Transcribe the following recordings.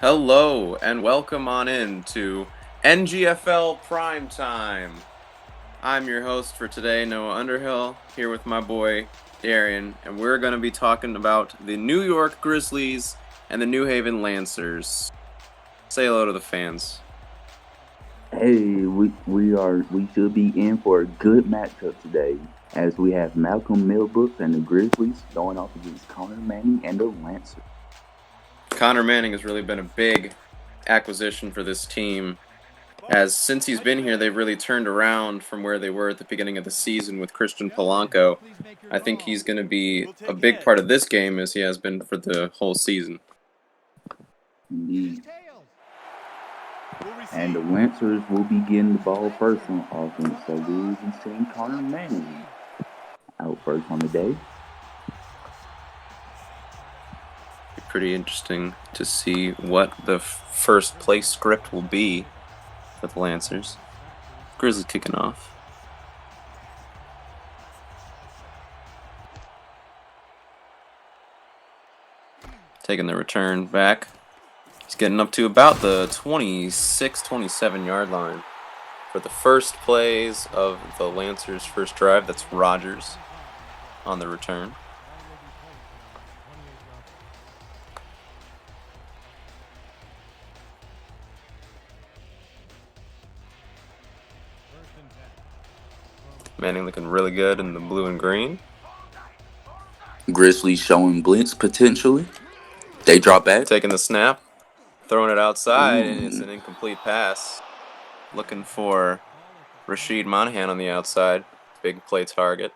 Hello and welcome on in to NGFL Primetime. I'm your host for today, Noah Underhill, here with my boy Darian, and we're going to be talking about the New York Grizzlies and the New Haven Lancers. Say hello to the fans. Hey, we should be in for a good matchup today, as we have Malcolm Millbrook and the Grizzlies going off against Connor Manning and the Lancers. Connor Manning has really been a big acquisition for this team, as since he's been here, they've really turned around from where they were at the beginning of the season with Christian Polanco. I think he's going to be a big part of this game, as he has been for the whole season. Indeed. And the Lancers will be getting the ball first on offense, so we'll be seeing Connor Manning out first on the day. Pretty interesting to see what the first play script will be for the Lancers. Grizzlies kicking off. Taking the return back. He's getting up to about the 26-27 yard line for the first plays of the Lancers' first drive. That's Rogers on the return. Manning looking really good in the blue and green. Grizzlies showing blitz potentially. They drop back. Taking the snap, throwing it outside, and it's an incomplete pass. Looking for Rasheed Monahan on the outside. Big play target.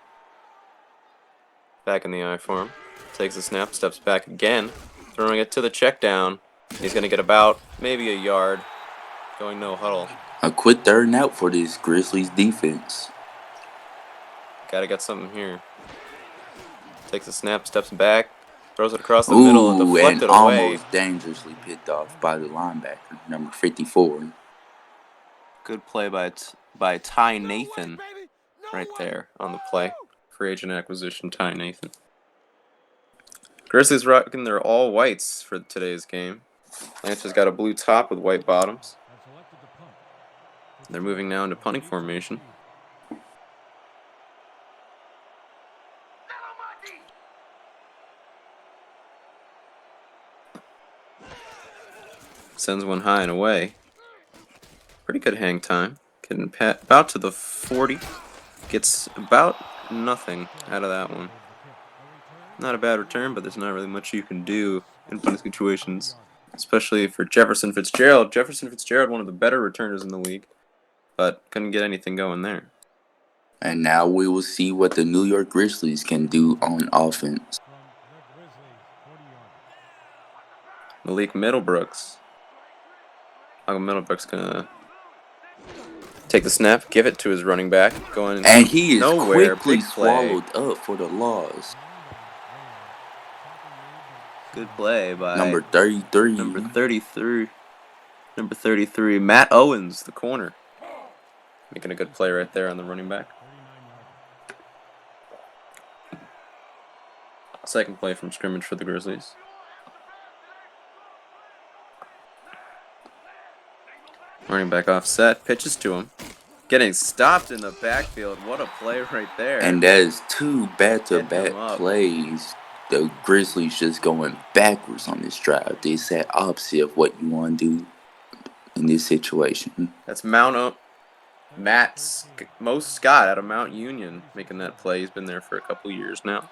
Back in the eye for him. Takes the snap, steps back again, throwing it to the check down. He's going to get about maybe a yard. Going no huddle. A quick third and out for this Grizzlies defense. Got to get something here. Takes a snap, steps back, throws it across the middle and deflected away. Almost dangerously picked off by the linebacker, number 54. Good play by Ty Nathan right there on the play. Free agent acquisition, Ty Nathan. Grizzlies rocking their all whites for today's game. Lancers got a blue top with white bottoms. They're moving now into punting formation. Sends one high and away. Pretty good hang time. Getting about to the 40. Gets about nothing out of that one. Not a bad return, but there's not really much you can do in punting situations, especially for Jefferson Fitzgerald. Jefferson Fitzgerald, one of the better returners in the league, but couldn't get anything going there. And now we will see what the New York Grizzlies can do on offense. Malik Middlebrooks. Middlebrooks gonna take the snap, give it to his running back, going and he is nowhere. Quickly swallowed up for the loss. Good play by number 33. Number 33, Matt Owens, the corner, making a good play right there on the running back. Second play from scrimmage for the Grizzlies. Running back offset, pitches to him. Getting stopped in the backfield. What a play right there. And that is two back-to-back plays. The Grizzlies just going backwards on this drive. They said opposite of what you want to do in this situation. That's Mo Scott out of Mount Union making that play. He's been there for a couple years now.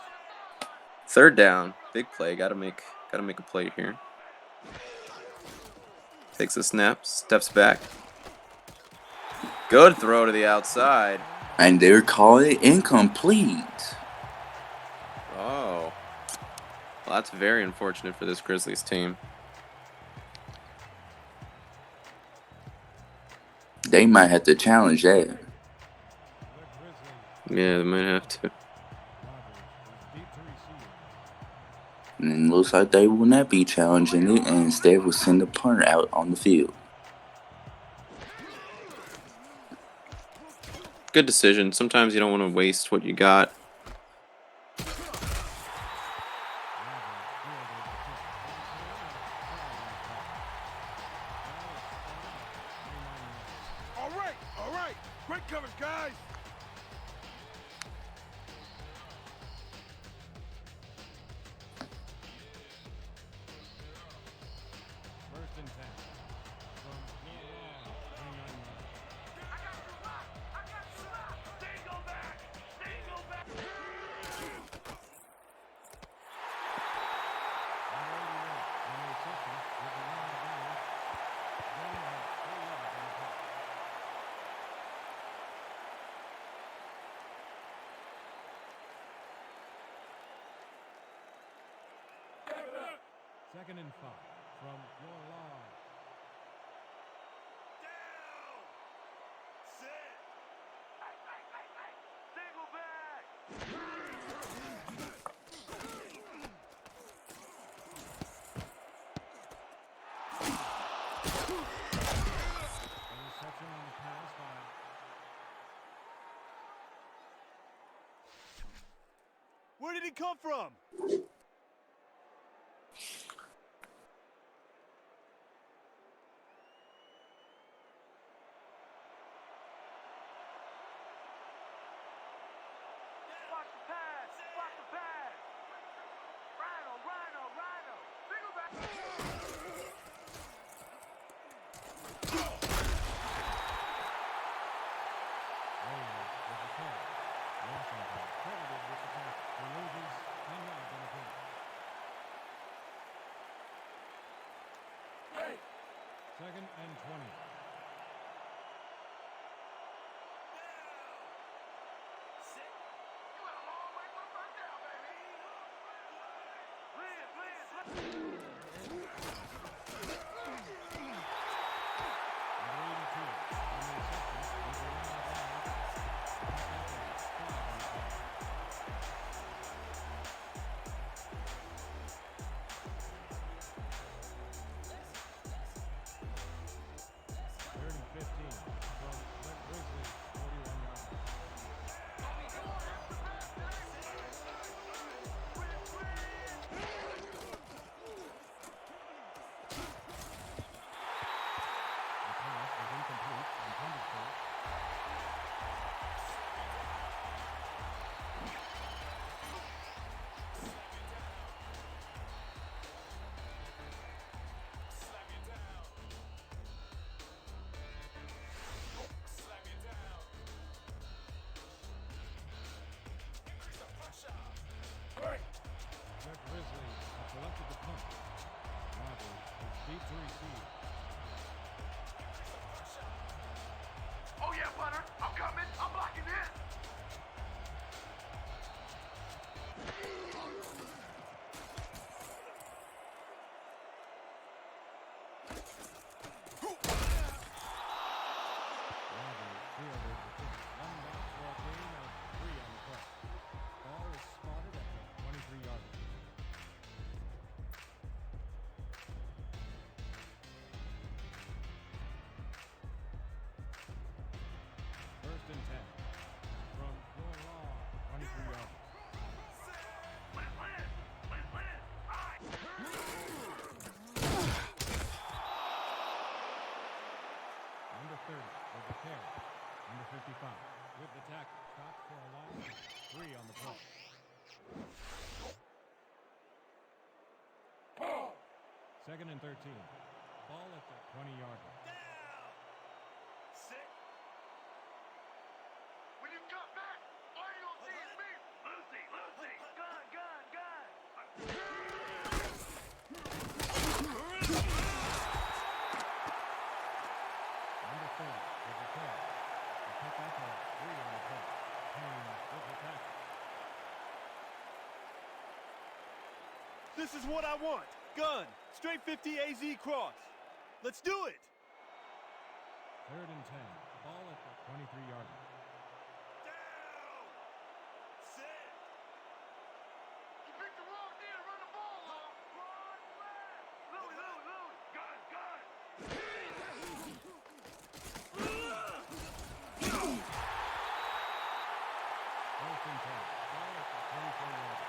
Third down, big play. Gotta make a play here. Takes a snap, steps back. Good throw to the outside. And they're calling it incomplete. Oh. Well, that's very unfortunate for this Grizzlies team. They might have to challenge that. Yeah, they might have to. And it looks like they will not be challenging it, and instead will send the punter out on the field. Good decision. Sometimes you don't want to waste what you got. All right. Great coverage, guys. First and 10. From your long, 29 yards. I got you locked. I got you locked. Stay go back. Stay go back. Already there. On the reception with the line of bounds. Then had 3 yards on the play. Second and 5 from your long. Down. Sit. Single back. A reception on the pass by Where did he come from? Watch the pass. Watch the pass. Rhino. Single back. Raiders with the carry. Washington credited with the tackle. He loses 10 yards on the play. Second and 20. You went a long way from right down, baby. Liz. Number 82. On the reception with the line of bounds. That's 5 on the play. Third and 15 from the Grizzlies 41-yard line. The pass was incomplete, intended for. The Grizzlies have selected the punt. Rogers is deep to receive. Oh yeah, punter. I'm coming. I'm blocking in. Rogers fielded the kick. One back for a gain of 3 on the play. Ball is spotted at the 23-yard line. First and 10 from your long 23-yard line. Liz. Aye. Number 30 with the carry. Number 55 with the tackle. Stopped for a loss of 3 on the play. Second and 13. Ball at the 20-yard line. Down. Sit. When you come back, all you gonna see is me. Lucy. Gun. Number 30 with the carry. The pickup of 3 on the play. Payne with the tackle. This is what I want. Gun. Straight 50 AZ cross. Let's do it. Third and 10. Ball at the 23-yard line. Down. Sit. You picked the wrong day to run the ball off. Run left. Louis. Gun. First and 10. Ball at the 24-yard line.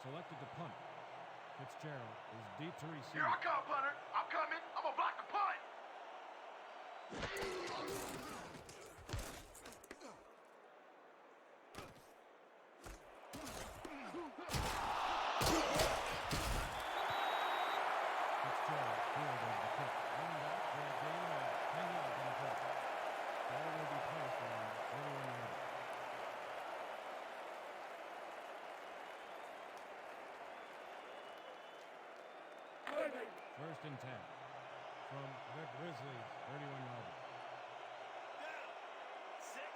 selected to punt. Fitzgerald is deep to receive. Here I come, punter. I'm coming. I'm gonna block the punt. Fitzgerald fielded the kick. Running back for a gain of 10 yards on the play. Ball will be placed on 31 yards. First and 10 from the Grizzlies, 31 yards. Down. Sit.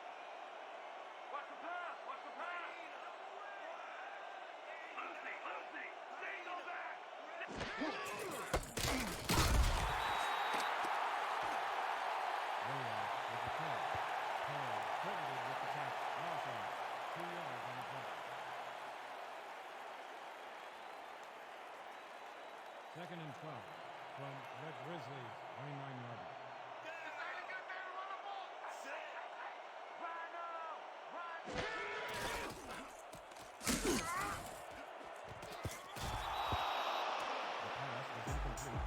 Watch the pass. Watch the pass. Lucy. Lucy. Stay go back. Ray with the play. Perry credited with the tackle. Offside. 2 yards on the play. Second and 12 from the Grizzlies, 29 yards. The pass was incomplete.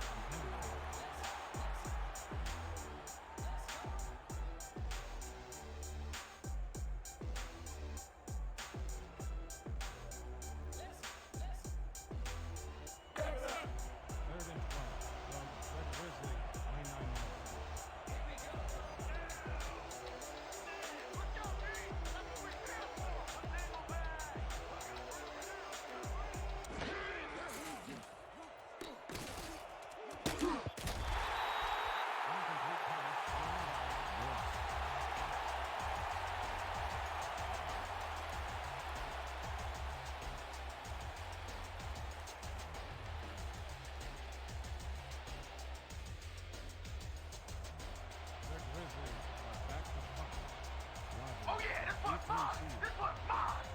Intended for third and 12 from the Grizzlies, 29 yards. Incomplete pass thrown by Ross. The Grizzlies are back to punt. Rogers Oh yeah, this deep one's to mine. receive. This one's mine.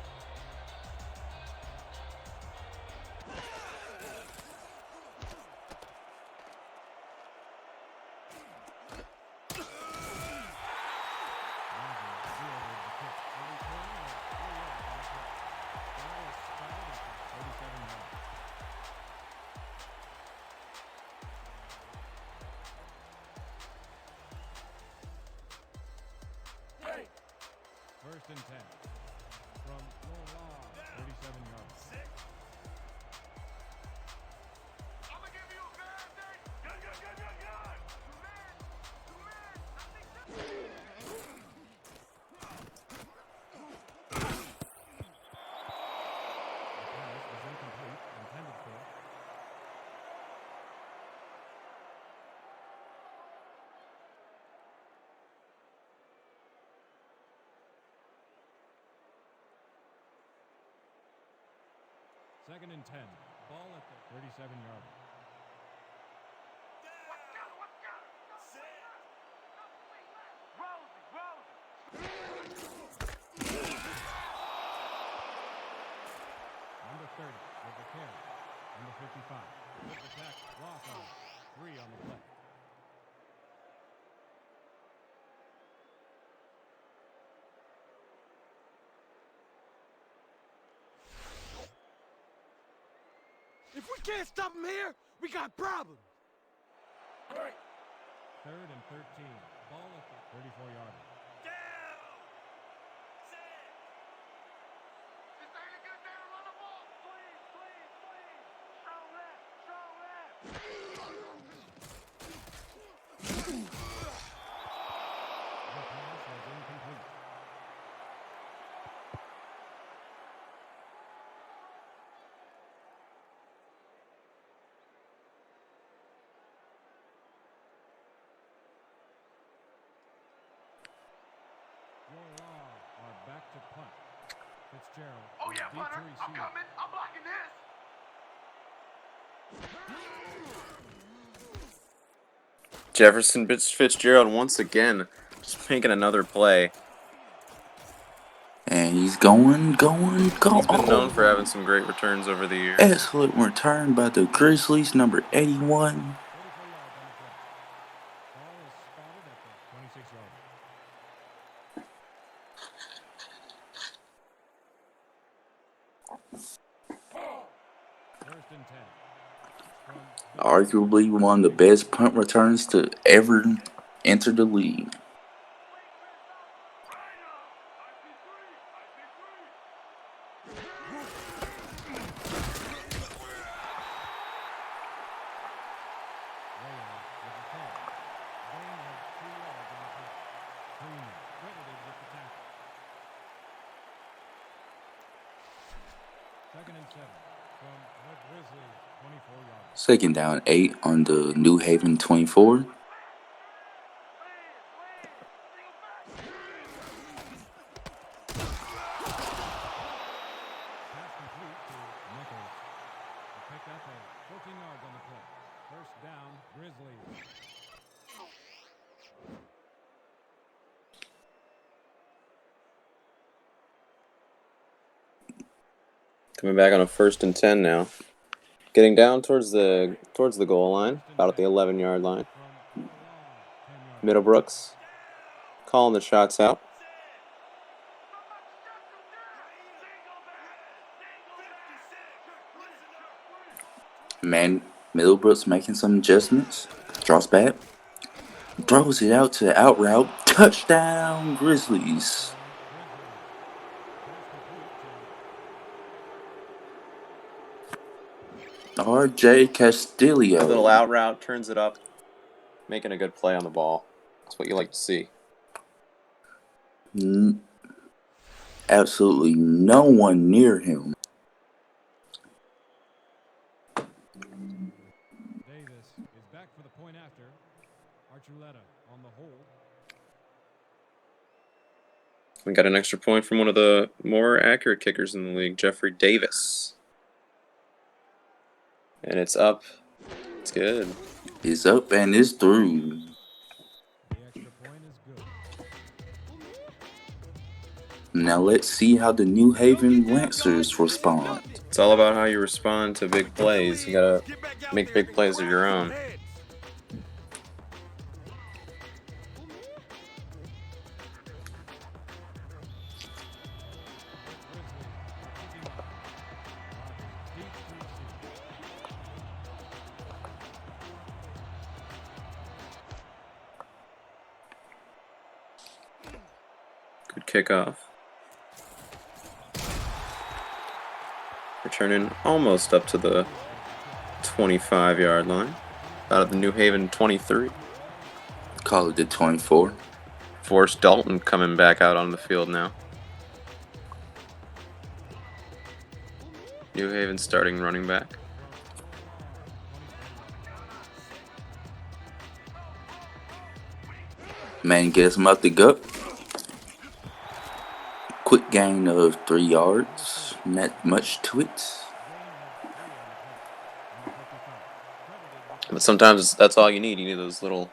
Rogers fielded the kick. A return of 3 yards on the play. Ball is spotted at the 37 yards. First and 10 from Lola, 37 yards. Sit. I'm gonna give you a bad day. Gun, gun, gun, gun, gun. Two men. Two men. I think The pass was incomplete, intended for second and 10. Ball at the 37-yard. Watch out, watch out. Sit. Rosie, Rosie. Number 30 with the carry. Number 55 with the tackle. Loss on 3 on the play. If we can't stop him here, we got problems. Third and 13. Ball at the 34-yard. Down. Sit. This ain't a good day to run the ball. Please, please, please. Strong left, strong left. The pass was incomplete. Your Law are back to punt. Fitzgerald Oh is yeah, deep punter. to I'm receive. coming. I'm blocking this. Jefferson Fitzgerald once again just making another play. And he's going. He's been known for Oh, having some great returns over the years. excellent return by the Grizzlies, number 81. 44 yards on the play. Ball is spotted at the 26-yard. First and 10. From Arguably one of the best punt returns to ever enter the league. Rayo with the catch. Gain of 2 yards on the play. Freeman credited with the tackle. Second and 7 from the Grizzlies 24 yards. Second down 8 on the New Haven 24. Pass complete to Nichols. He picked up 14 yards on the play. First down, Grizzlies. Coming back on a 1st and 10 now. Getting down towards the goal line, about at the 11-yard line. Middlebrooks calling the shots out. Man, Middlebrooks making some adjustments. Drops back. Throws it out to the out route. Touchdown, Grizzlies. R.J. Castillo. Little out route, turns it up, making a good play on the ball. That's what you like to see. Absolutely no one near him. Davis is back for the point after. Archuleta on the hold. We got an extra point from one of the more accurate kickers in the league, Jeffrey Davis. And it's up. It's good. It's up and it's through. The extra point is good. Now let's see how the New Haven Lancers respond. It's all about how you respond to big plays. You gotta make big plays of your own. Good kickoff. Returning almost up to the 25-yard line. Out of the New Haven 23. Call it the 24. Forrest Dalton coming back out on the field now. New Haven starting running back. Man gets him out the gut. Quick gain of 3 yards. Not much to it. But sometimes that's all you need. You need those little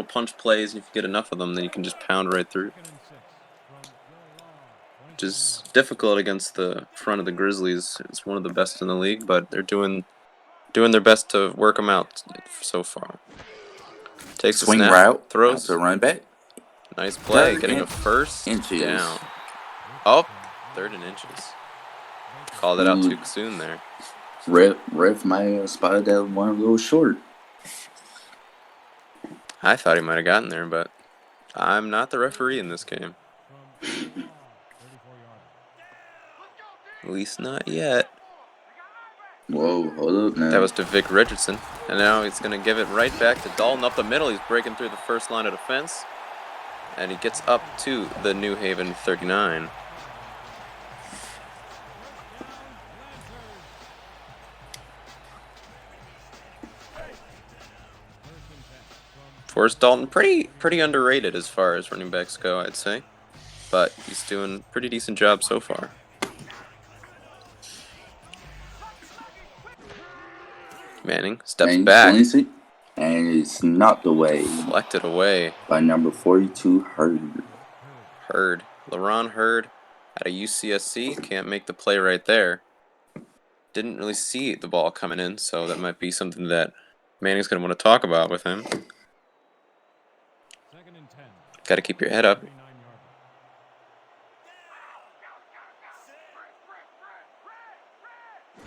punch plays, and if you get enough of them, then you can just pound right through. Which is difficult against the front of the Grizzlies. It's one of the best in the league, but they're doing their best to work them out so far. Takes Swing a snap, route. throws. To run back. Nice play, Third getting and a first inches. down. Oh, 3rd and inches. Called it out too soon there. Ref might have spotted that one a little short. I thought he might have gotten there, but I'm not the referee in this game. At least not yet. Whoa, hold up now. That was to Vic Richardson. And now he's going to give it right back to Dalton up the middle. He's breaking through the first line of defense. And he gets up to the New Haven 39. Forrest Dalton, pretty underrated as far as running backs go, I'd say. But he's doing a pretty decent job so far. Manning steps back. And it's knocked away. Collected away. By number 42, Hurd. LaRon Hurd out of UCSC. Can't make the play right there. Didn't really see the ball coming in, so that might be something that Manning's going to want to talk about with him. Got to keep your head up.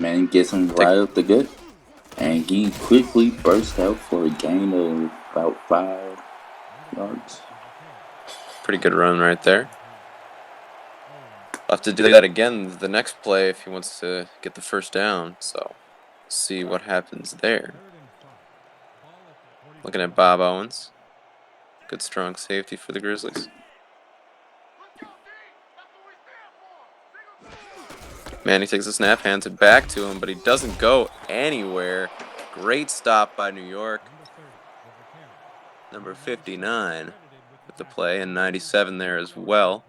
Man gets him right up the gut. And he quickly burst out for a gain of about 5 yards. Pretty good run right there. I'll have to do that again the next play if he wants to get the first down. So, see what happens there. Looking at Bob Owens. Good strong safety for the Grizzlies. Manny takes a snap, hands it back to him, but he doesn't go anywhere. Great stop by New York. Number 59 with the play, and 97 there as well.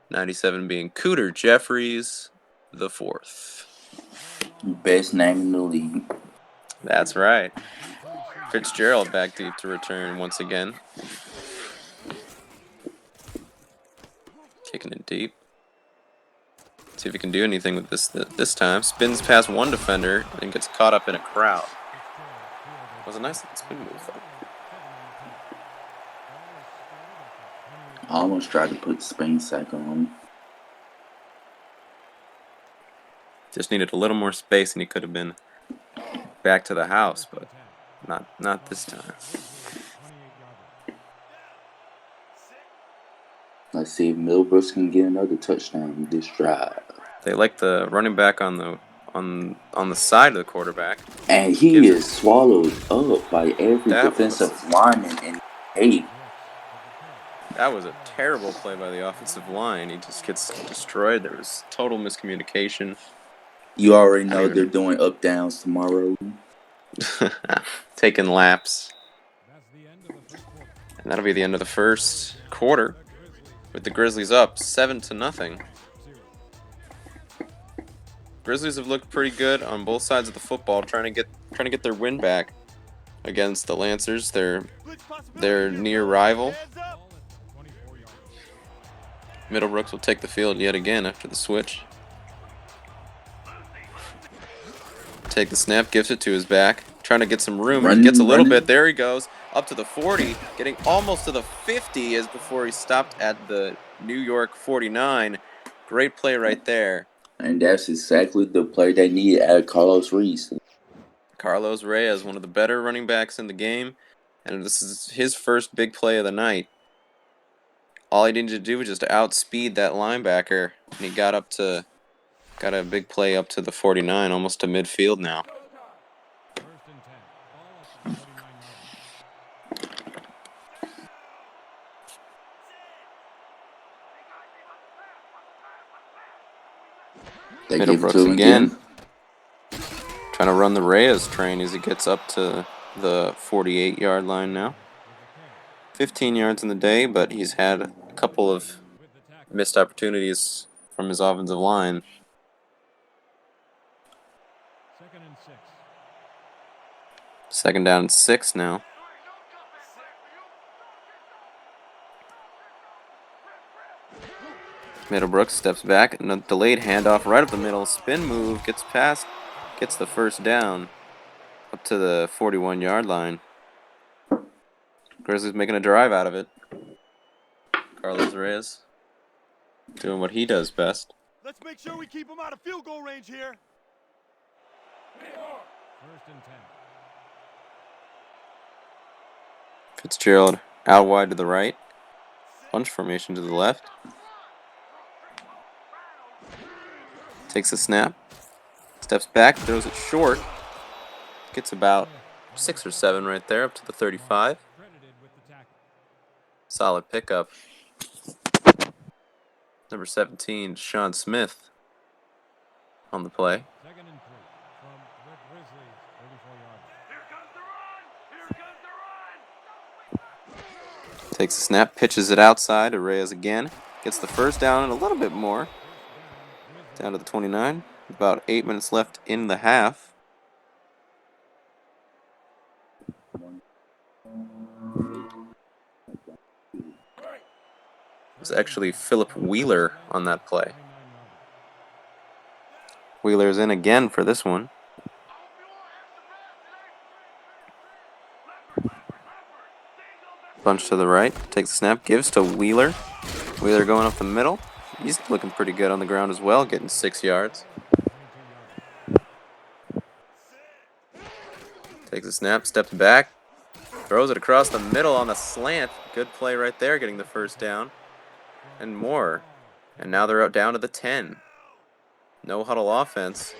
97 being Cooter Jefferies IV. Best name in the league. That's right. Fitzgerald back deep to return once again. Kicking it deep. See if he can do anything with this time. Spins past one defender and gets caught up in a crowd. It was a nice spin move, though. I almost tried to put Spain sack on him. Just needed a little more space and he could have been back to the house, but not this time. Let's see if Milbrooks can get another touchdown this drive. They like the running back on the side of the quarterback. And he is swallowed up by every defensive lineman in 8. That was a terrible play by the offensive line. He just gets destroyed. There was total miscommunication. You already know they're doing up downs tomorrow. Taking laps. And that'll be the end of the first quarter, with the Grizzlies up 7-0. Grizzlies have looked pretty good on both sides of the football, trying to get their win back against the Lancers, their near rival. Middlebrooks will take the field yet again after the switch. Take the snap, gives it to his back, trying to get some room. He gets a little bit. There he goes, up to the 40, getting almost to the 50 as before he stopped at the New York 49. Great play right there. And that's exactly the play they needed out of Carlos Reyes. Carlos Reyes, one of the better running backs in the game, and this is his first big play of the night. All he needed to do was just outspeed that linebacker, and he got a big play up to the 49, almost to midfield now. They give it to him again. Trying to run the Reyes train as he gets up to the 48-yard line now. 15 yards in the day, but he's had a couple of missed opportunities from his offensive line. Second down and 6 now. Middlebrooks steps back, and a delayed handoff right up the middle. Spin move, gets past, gets the first down up to the 41-yard line. Grizzlies making a drive out of it. Carlos Reyes doing what he does best. Let's make sure we keep him out of field goal range here. First and 10. Fitzgerald out wide to the right. Bunch formation to the left. Takes a snap. Steps back, throws it short. Gets about 6 or 7 right there, up to the 35. Solid pickup. Number 17, Sean Smith on the play. Second and 3 from the Grizzlies, 34 yards. Takes a snap, pitches it outside to Reyes again. Gets the first down and a little bit more. Down to the 29. About 8 minutes left in the half. It was actually Philip Wheeler on that play. Wheeler's in again for this one. Bunch to the right, takes the snap, gives to Wheeler. Wheeler going up the middle. He's looking pretty good on the ground as well, getting 6 yards. Takes a snap, steps back, throws it across the middle on the slant. Good play right there, getting the first down. And more. And now they're down to the 10. No huddle offense.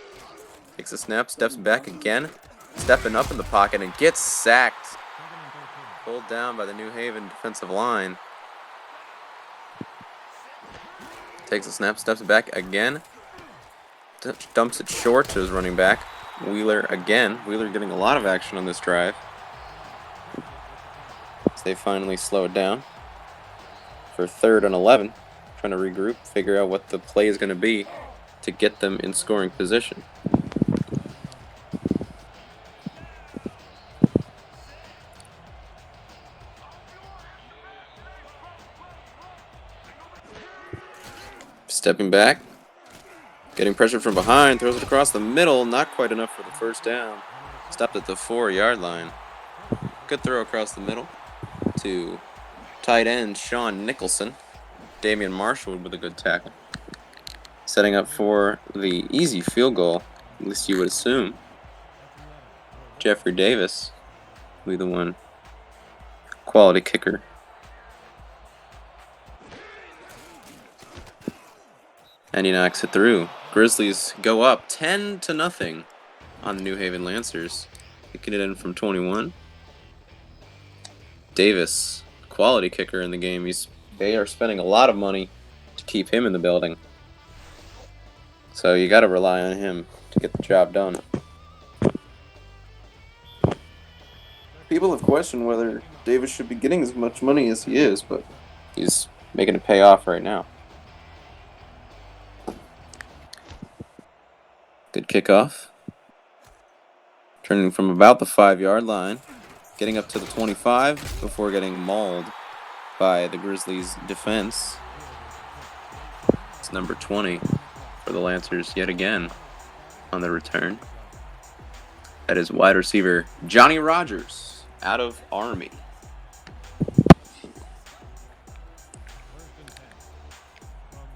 Takes a snap, steps back again, stepping up in the pocket and gets sacked. Pulled down by the New Haven defensive line. Takes a snap, steps back again, dumps it short to his running back. Wheeler again. Wheeler getting a lot of action on this drive. So they finally slow it down for 3rd and 11. Trying to regroup, figure out what the play is going to be to get them in scoring position. Stepping back, getting pressure from behind, throws it across the middle, not quite enough for the first down. Stopped at the 4-yard line. Good throw across the middle to tight end Sean Nicholson. Damian Marshall with a good tackle. Setting up for the easy field goal, at least you would assume. Jeffrey Davis will be the one. Quality kicker. And he knocks it through. Grizzlies go up 10-0 on the New Haven Lancers. Kicking it in from 21. Davis, quality kicker in the game. They are spending a lot of money to keep him in the building. So you got to rely on him to get the job done. People have questioned whether Davis should be getting as much money as he is, but he's making it pay off right now. Good kickoff. Turning from about the 5-yard line, getting up to the 25 before getting mauled by the Grizzlies' defense. It's number 20 for the Lancers yet again on the return. That is wide receiver Johnny Rogers out of Army.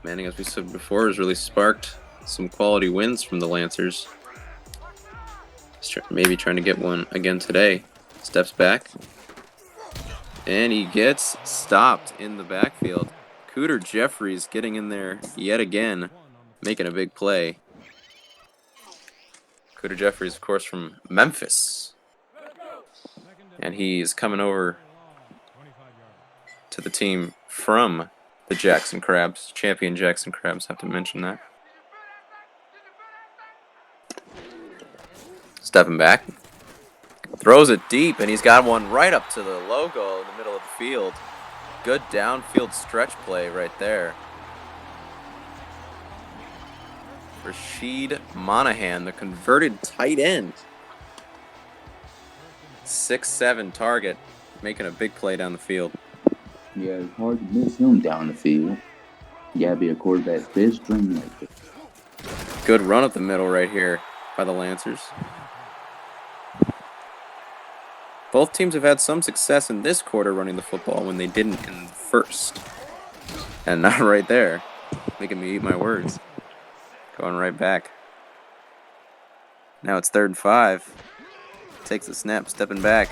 Manning, as we said before, has really sparked some quality wins from the Lancers. Maybe trying to get one again today. Steps back. And he gets stopped in the backfield. Cooter Jefferies getting in there yet again, making a big play. Cooter Jefferies, of course, from Memphis. And he's coming over to the team from the Jackson Crabs. Champion Jackson Crabs, have to mention that. Stepping back. Throws it deep, and he's got one right up to the logo in the middle of the field. Good downfield stretch play right there. Rasheed Monahan, the converted tight end. 6'7" target, making a big play down the field. Yeah, it's hard to miss him down the field. You gotta be a quarterback's best string like this. Good run up the middle right here by the Lancers. Both teams have had some success in this quarter running the football when they didn't in the first. And not right there. Making me eat my words. Going right back. Now it's 3rd and 5. Takes the snap, stepping back.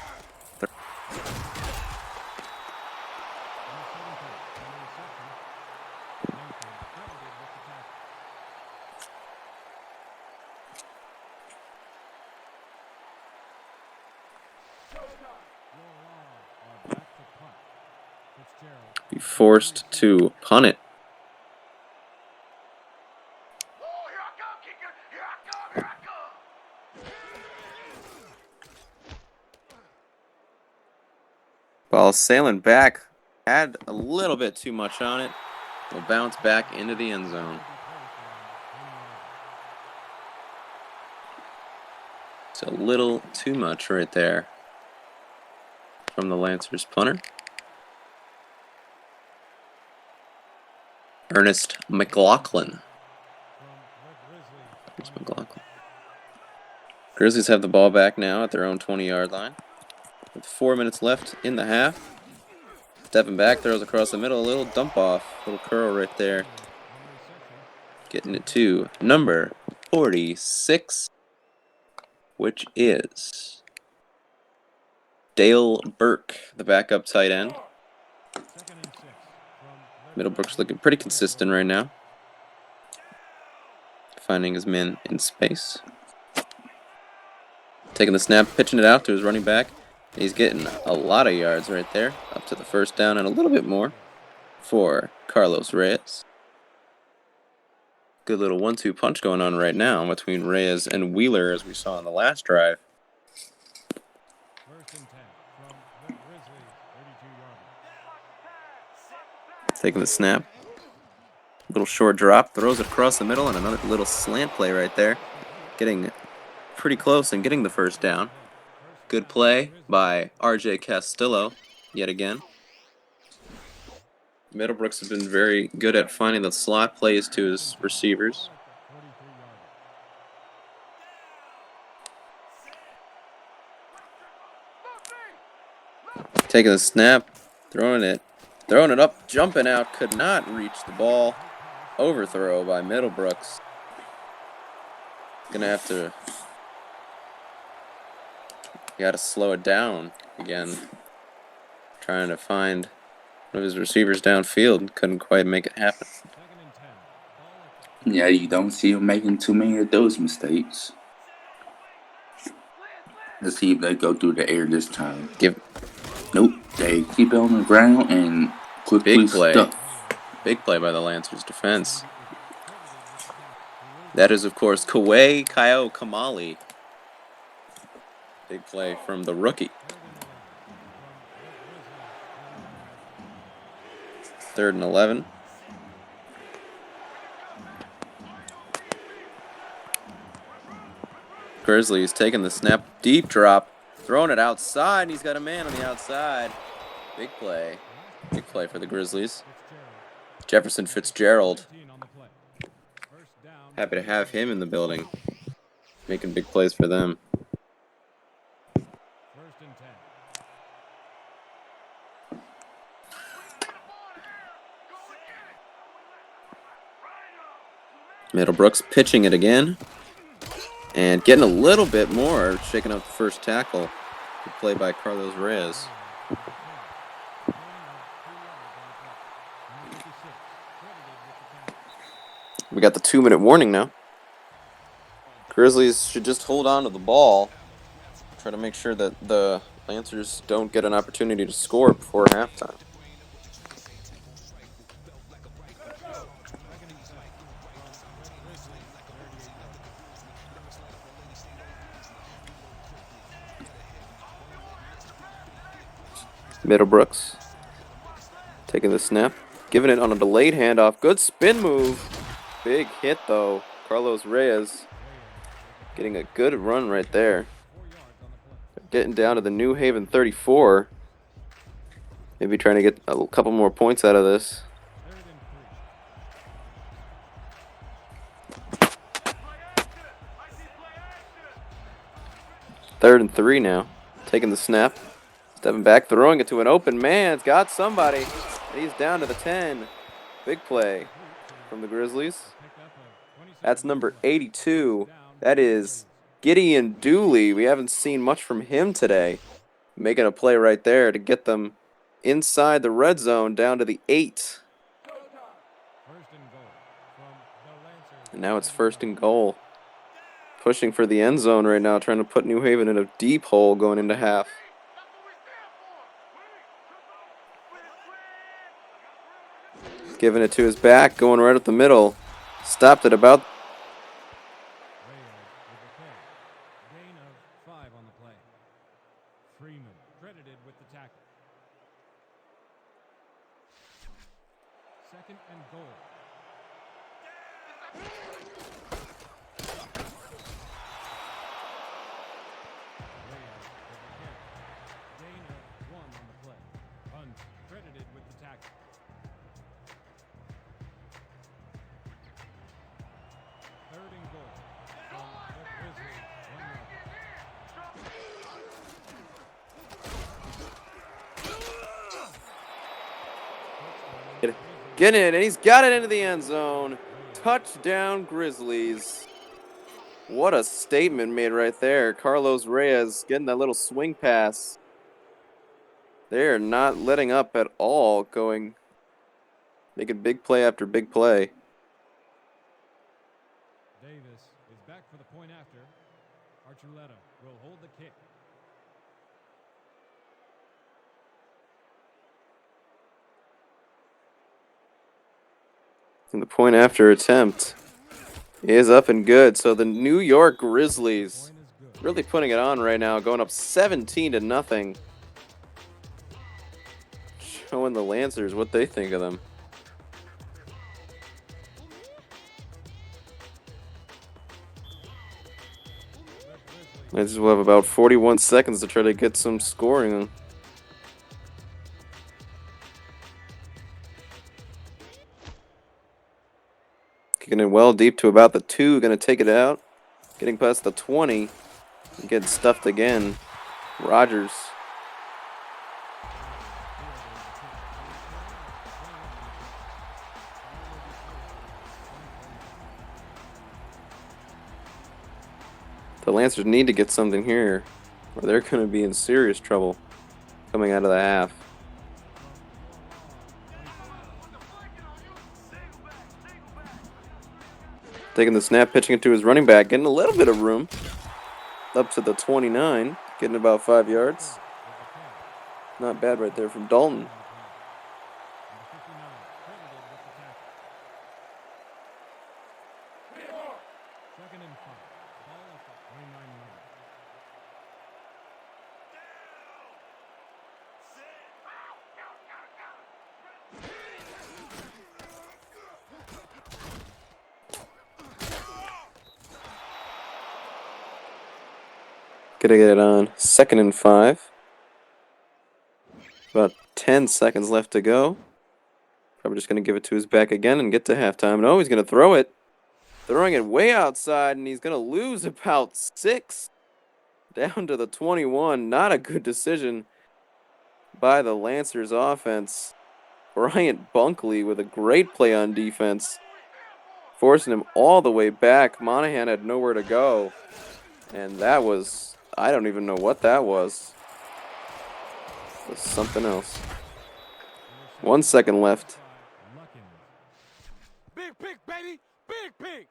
Be forced to punt it. Oh, here I come, kicker. Here I come. Here I come. Ball sailing back. Had a little bit too much on it. Will bounce back into the end zone. It's a little too much right there from the Lancers punter. Ernest McLaughlin. Grizzlies have the ball back now at their own 20-yard line. With 4 minutes left in the half. Stepping back, throws across the middle, a little dump off, little curl right there. Getting it to number 46, which is Dale Burke, the backup tight end. Second and 6 from Middlebrook's looking pretty consistent right now. Finding his man in space. Taking the snap, pitching it out to his running back. He's getting a lot of yards right there, up to the first down and a little bit more for Carlos Reyes. Good little 1-2 punch going on right now between Reyes and Wheeler, as we saw in the last drive. First and 10 from the Grizzlies, 32-yard. Taking the snap. Little short drop, throws it across the middle, and another little slant play right there. Getting pretty close and getting the first down. Good play by R.J. Castillo, yet again. Middlebrooks has been very good at finding the slot plays to his receivers. Taking the snap, throwing it up, jumping out, could not reach the ball. Overthrow by Middlebrooks. Gonna have to, gotta slow it down again. Trying to find one of his receivers downfield, couldn't quite make it happen. Yeah, you don't see him making too many of those mistakes. Let's see if they go through the air this time. Nope, they keep it on the ground and quickly Big play. stuff. Big play by the Lancers defense. That is, of course, Kawhi Kamali. Big play from the rookie. 3rd and 11. Grizzlies taking the snap, deep drop, throwing it outside, and he's got a man on the outside. Big play. Big play for the Grizzlies. Jefferson Fitzgerald. Happy to have him in the building. Making big plays for them. First and 10. Middlebrooks pitching it again. And getting a little bit more, shaking up the first tackle. Good play by Carlos Reyes. We got the 2-minute warning now. Grizzlies should just hold on to the ball. Try to make sure that the Lancers don't get an opportunity to score before halftime. Middlebrooks taking the snap, giving it on a delayed handoff. Good spin move. Big hit, though. Carlos Reyes getting a good run right there. Getting down to the New Haven 34. Maybe trying to get a couple more points out of this. 3rd and 3 now. Taking the snap. Stepping back, throwing it to an open man. It's got somebody. He's down to the 10. Big play from the Grizzlies. That's number 82. That is Gideon Dooley. We haven't seen much from him today. Making a play right there to get them inside the red zone down to the 8. And now it's 1st and goal. Pushing for the end zone right now, trying to put New Haven in a deep hole going into half. Giving it to his back, going right up the middle. Stopped at about. Gain of 5 on the play. Freeman credited with the tackle. 2nd and goal. Gain of 1 on the play. Hunt credited with the tackle. 3rd and goal. From the Grizzlies, 1 yard. Getting it, and he's got it into the end zone. Touchdown, Grizzlies. What a statement made right there. Carlos Reyes getting that little swing pass. They're not letting up at all, making big play after big play. Davis is back for the point after. Archuleta will hold the kick. And the point after attempt is up and good. So the New York Grizzlies Point is good. really putting it on right now, going up 17-0. Showing the Lancers what they think of them. Lancers will have about 41 seconds to try to get some scoring. Kicking it well deep to about the 2. Going to take it out. Getting past the 20. And getting stuffed again. Rogers. The Lancers need to get something here, or they're going to be in serious trouble coming out of the half. Taking the snap, pitching it to his running back, getting a little bit of room. Up to the 29, getting about 5 yards. Not bad right there from Dalton. Second and 5. Ball at the 29-yard. Gonna get it on 2nd and 5. About 10 seconds left to go. Probably just gonna give it to his back again and get to halftime. No, he's gonna throw it. Throwing it way outside, and he's gonna lose about 6. Down to the 21. Not a good decision by the Lancers offense. Bryant Bunkley with a great play on defense, forcing him all the way back. Monahan had nowhere to go, and that was, I don't even know what that was. It was something else. 1 second left. Big pick, baby! Big pick!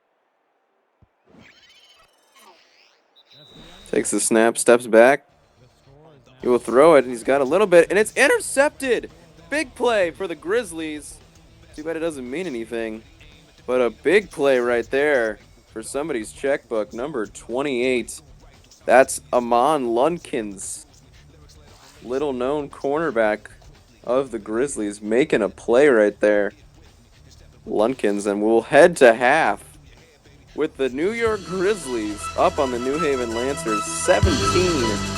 Takes the snap, steps back. He will throw it, and he's got a little bit, and it's intercepted! Big play for the Grizzlies. Too bad it doesn't mean anything. But a big play right there for somebody's checkbook, number 28. That's Amon Lunkins, little-known cornerback of the Grizzlies, making a play right there. Lunkins, and we'll head to half with the New York Grizzlies up on the New Haven Lancers 17-0.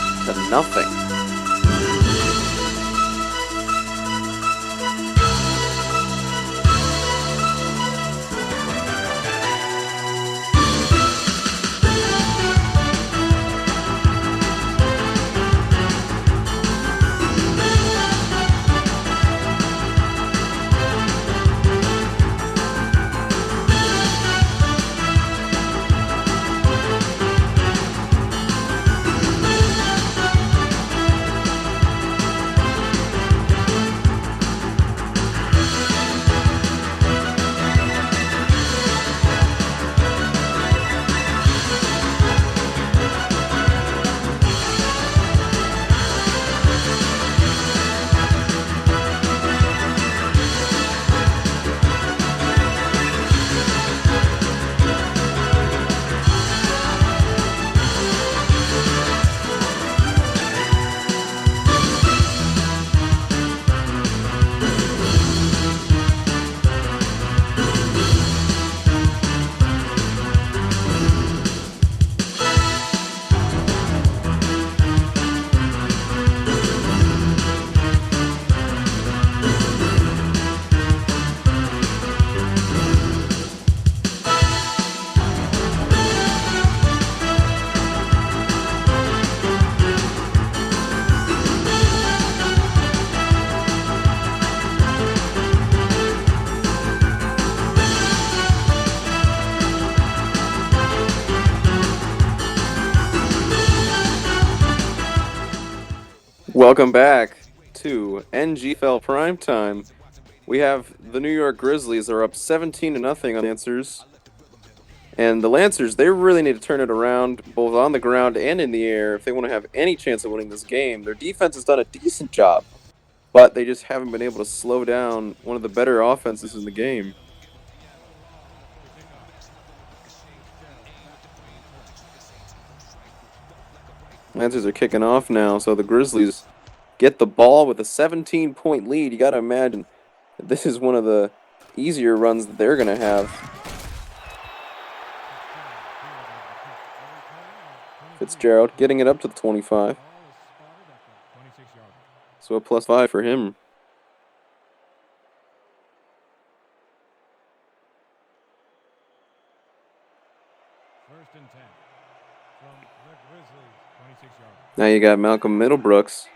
Welcome back to NGFL primetime. We have the New York Grizzlies are up 17-0 on the Lancers. And the Lancers, they really need to turn it around both on the ground and in the air if they want to have any chance of winning this game. Their defense has done a decent job, but they just haven't been able to slow down one of the better offenses in the game. Lancers are kicking off now, so the Grizzlies get the ball with a 17-point lead. You got to imagine this is one of the easier runs that they're going to have. Fitzgerald getting it up to the 25. So a +5 for him. First and 10 from the Grizzlies, 26 yards. Now you got Malcolm Middlebrooks.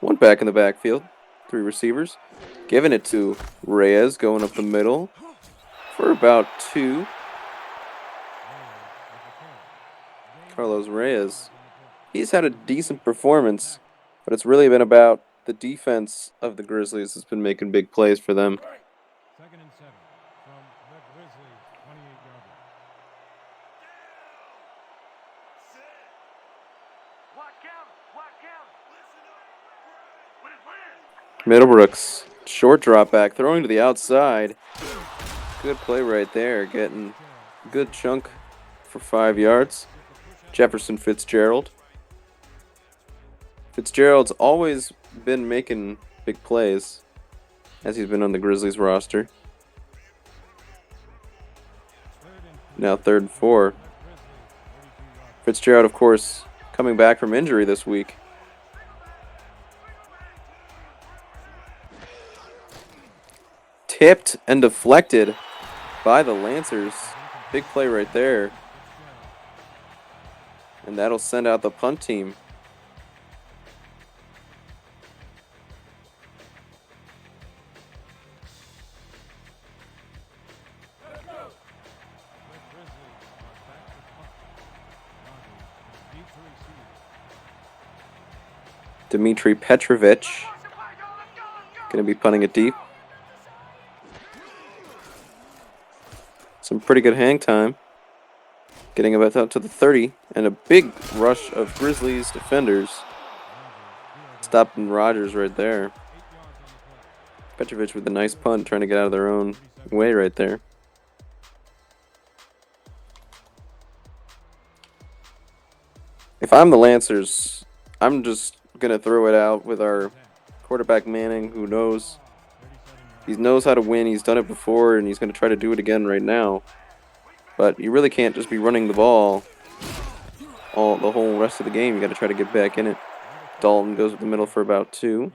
One back in the backfield. 3 receivers. Giving it to Reyes going up the middle for about 2. Carlos Reyes. He's had a decent performance, but it's really been about the defense of the Grizzlies has been making big plays for them. Second and 7 from the Grizzlies, 28-yard Middlebrooks, short drop back, throwing to the outside. Good play right there, getting a good chunk for 5 yards. Jefferson Fitzgerald. Fitzgerald's always been making big plays as he's been on the Grizzlies roster. Now 3rd and 4. Fitzgerald, of course, coming back from injury this week. Tipped and deflected by the Lancers. Big play right there. And that'll send out the punt team. Dmitry Petrovich going to be punting it deep. Some pretty good hang time. Getting about out to the 30, and a big rush of Grizzlies defenders. Stopping Rogers right there. Petrovich with a nice punt, trying to get out of their own way right there. If I'm the Lancers, I'm just going to throw it out with our quarterback Manning, who knows. He knows how to win. He's done it before, and he's going to try to do it again right now. But you really can't just be running the ball the whole rest of the game. You got to try to get back in it. Dalton goes with the middle for about 2.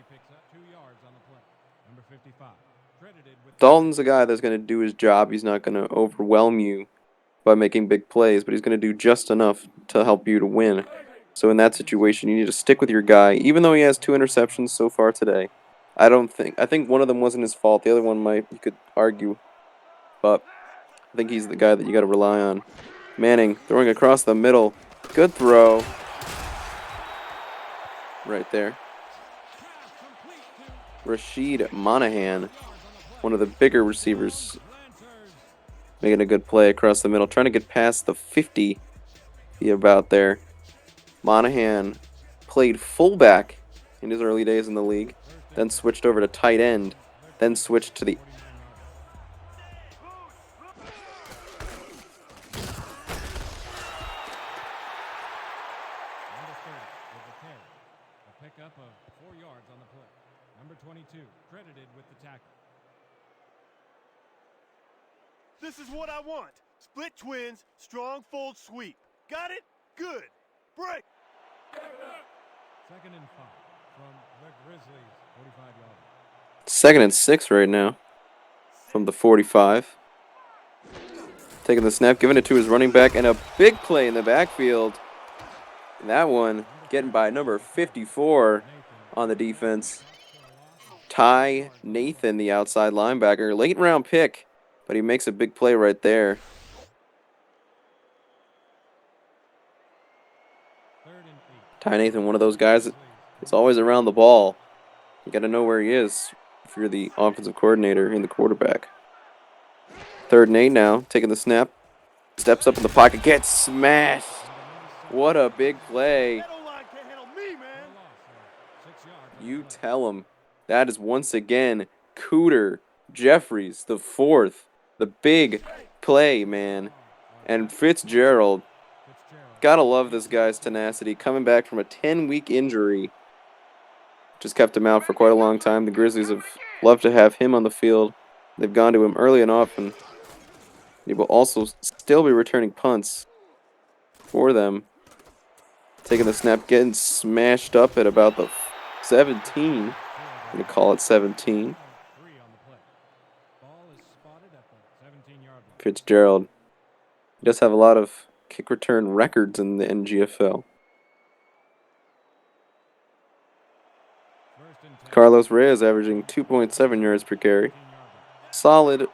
Dalton's a guy that's going to do his job. He's not going to overwhelm you by making big plays, but he's going to do just enough to help you to win. So in that situation, you need to stick with your guy, even though he has 2 interceptions so far today. I think one of them wasn't his fault. The other one you could argue, but I think he's the guy that you got to rely on. Manning throwing across the middle. Good throw. Right there. Rasheed Monahan, one of the bigger receivers, making a good play across the middle. Trying to get past the 50. About there. Monahan played fullback in his early days in the league. Then switched over to tight end. Then switched to the Pickup of 4 yards on the play. Number 22, credited with the tackle. This is what I want. Split twins, strong fold sweep. Got it? Good. Break. Second and 5 from the Grizzlies, 45-yard. 2nd and 6 right now from the 45. Taking the snap, giving it to his running back, and a big play in the backfield. And that one getting by number 54 on the defense. Ty Nathan, the outside linebacker. Late round pick, but he makes a big play right there. Ty Nathan, one of those guys that is always around the ball. You got to know where he is if you're the offensive coordinator and the quarterback. 3rd and 8 now, taking the snap. Steps up in the pocket, gets smashed. What a big play. That O-line can't handle me, man. You tell him. That is once again Cooter Jefferies IV. The big play, man. And Fitzgerald. Gotta love this guy's tenacity. Coming back from a 10-week injury. Just kept him out for quite a long time. The Grizzlies have loved to have him on the field. They've gone to him early and often. He will also still be returning punts for them. Taking the snap, getting smashed up at about the 17. I'm going to call it 17. Fitzgerald. He does have a lot of kick return records in the NGFL. Carlos Reyes averaging 2.7 yards per carry. Solid,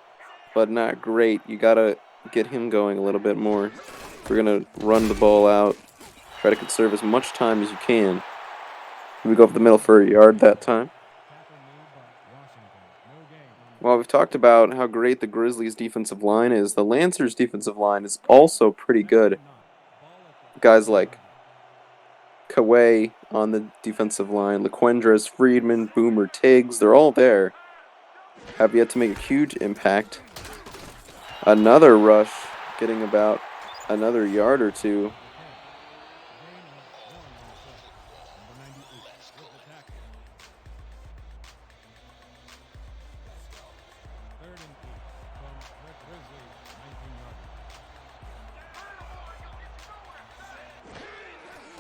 but not great. You got to get him going a little bit more. If we're going to run the ball out, try to conserve as much time as you can. We go up the middle for a yard that time. Well, we've talked about how great the Grizzlies' defensive line is. The Lancers' defensive line is also pretty good. Guys like Kawhi on the defensive line, LaQuendras, Friedman, Boomer, Tiggs, they're all there. Have yet to make a huge impact. Another rush, getting about another yard or two.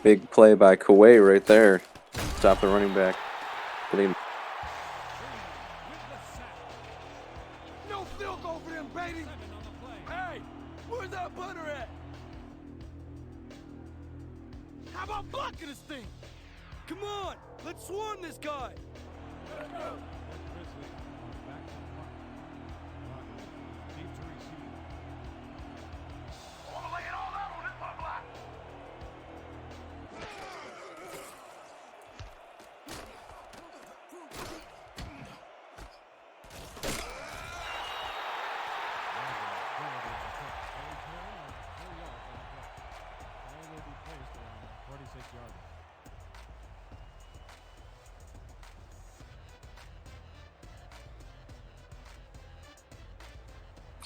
Big play by Kawhi right there. Stop the running back. Getting No field goal for them, baby. Hey, where's that punter at? How about blocking this thing? Come on, let's swarm this guy.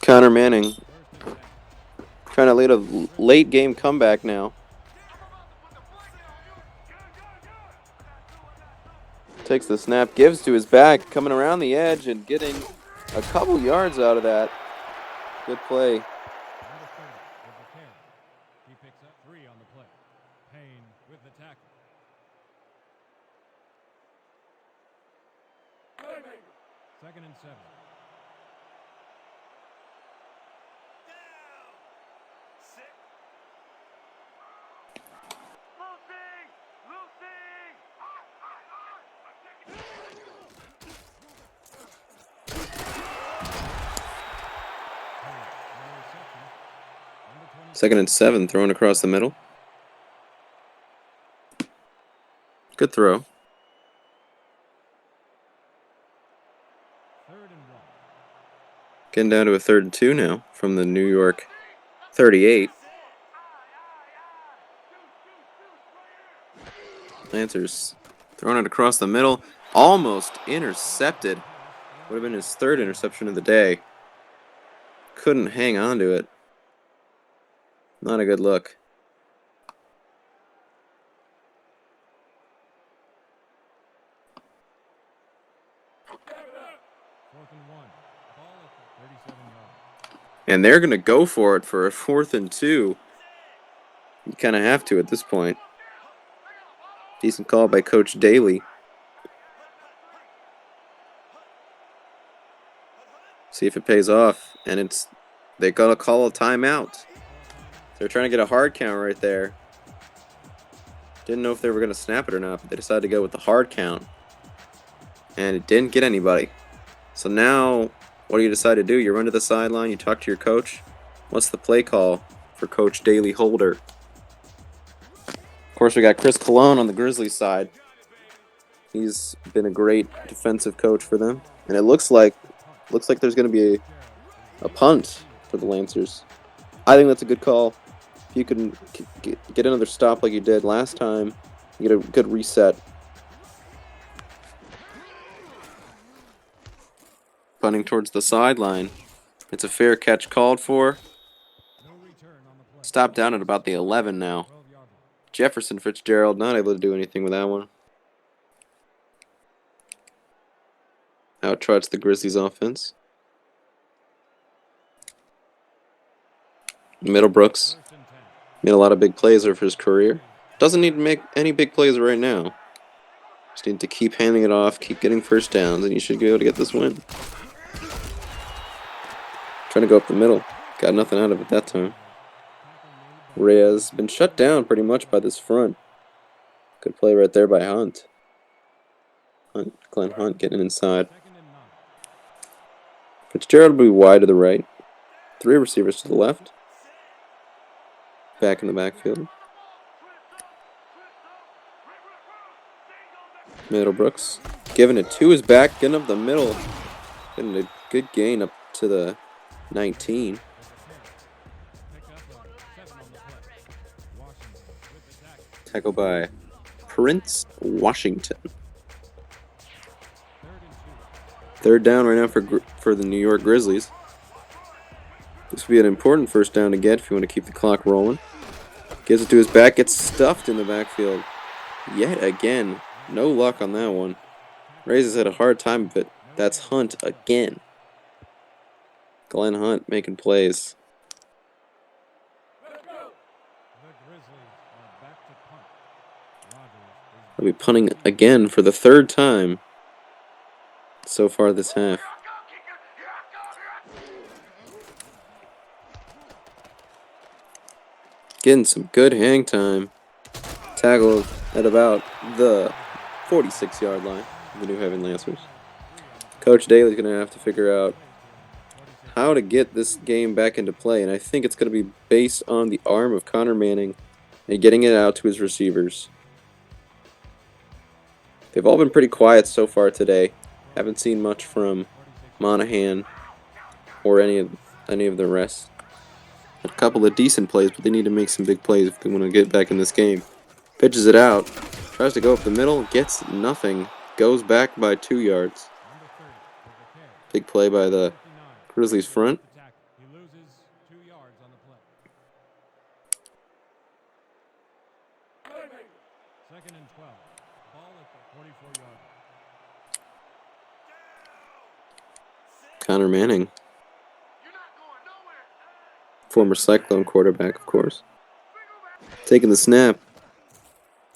Connor Manning trying to lead a late game comeback now. Takes the snap, gives to his back, coming around the edge and getting a couple yards out of that. Good play. He picks up 3 on the play. Payne with the tackle. Second and 7. Second and 7, thrown across the middle. Good throw. Third and 1. Getting down to a 3rd and 2 now from the New York 38. Lancers throwing it across the middle. Almost intercepted. Would have been his 3rd interception of the day. Couldn't hang on to it. Not a good look. And they're going to go for it for a 4th and 2. You kind of have to at this point. Decent call by Coach Daly. See if it pays off. And they got to call a timeout. They're trying to get a hard count right there. Didn't know if they were going to snap it or not, but they decided to go with the hard count. And it didn't get anybody. So now, what do you decide to do? You run to the sideline, you talk to your coach. What's the play call for Coach Daly Holder? Of course, we got Chris Cologne on the Grizzlies side. He's been a great defensive coach for them, and it looks like there's going to be a punt for the Lancers. I think that's a good call. If you can get another stop like you did last time, you get a good reset. Punting towards the sideline. It's a fair catch called for. Stop down at about the 11 now. Jefferson Fitzgerald not able to do anything with that one. Out-trots the Grizzlies offense. Middlebrooks made a lot of big plays over his career. Doesn't need to make any big plays right now. Just need to keep handing it off, keep getting first downs, and you should be able to get this win. Trying to go up the middle. Got nothing out of it that time. Reyes been shut down pretty much by this front. Good play right there by Hunt. Glenn Hunt getting inside. Fitzgerald will be wide to the right. 3 receivers to the left. Back in the backfield. Middlebrooks giving it to his back, getting up the middle. Getting a good gain up to the 19. Tackle by Prince Washington. 3rd down right now for the New York Grizzlies. This would be an important first down to get if you want to keep the clock rolling. Gives it to his back, gets stuffed in the backfield. Yet again, no luck on that one. Reyes had a hard time, but that's Hunt again. Glenn Hunt making plays. I'll be punting again for the 3rd time so far this half. Getting some good hang time. Tackled at about the 46-yard line of the New Haven Lancers. Coach Daly's going to have to figure out how to get this game back into play, and I think it's going to be based on the arm of Connor Manning and getting it out to his receivers. They've all been pretty quiet so far today. Haven't seen much from Monahan or any of the rest. A couple of decent plays, but they need to make some big plays if they want to get back in this game. Pitches it out. Tries to go up the middle. Gets nothing. Goes back by 2 yards. Big play by the Grizzlies front. Connor Manning. Former Cyclone quarterback, of course. Taking the snap.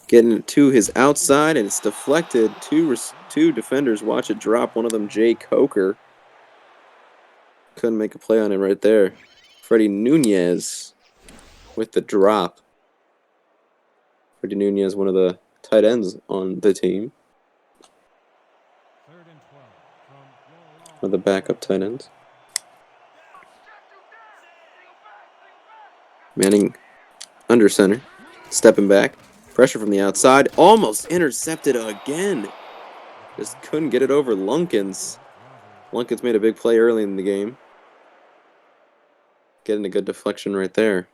Getting it to his outside, and it's deflected. Two defenders watch it drop. One of them, Jay Coker. Couldn't make a play on it right there. Freddie Nunez with the drop. Freddie Nunez, one of the tight ends on the team. One of the backup tight ends. Manning under center. Stepping back. Pressure from the outside. Almost intercepted again. Just couldn't get it over Lunkins. Lunkins made a big play early in the game. Getting a good deflection right there.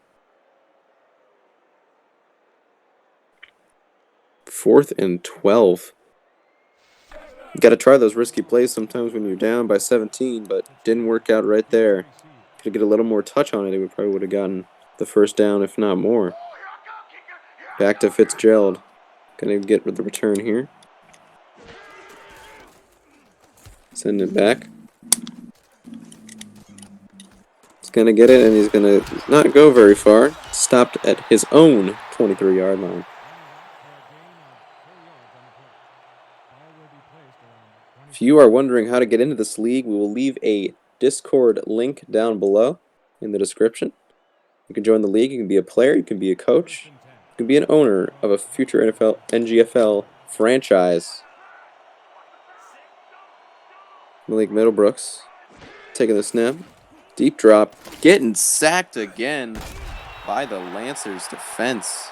4th and 12. You got to try those risky plays sometimes when you're down by 17, but didn't work out right there. Could get a little more touch on it, we probably would have gotten the first down, if not more. Back to Fitzgerald. Gonna get the return here. Send it back. He's gonna get it, and he's gonna not go very far. Stopped at his own 23-yard line. If you are wondering how to get into this league, we will leave a Discord link down below in the description. You can join the league. You can be a player. You can be a coach. You can be an owner of a future NGFL franchise. Malik Middlebrooks taking the snap. Deep drop. Getting sacked again by the Lancers defense.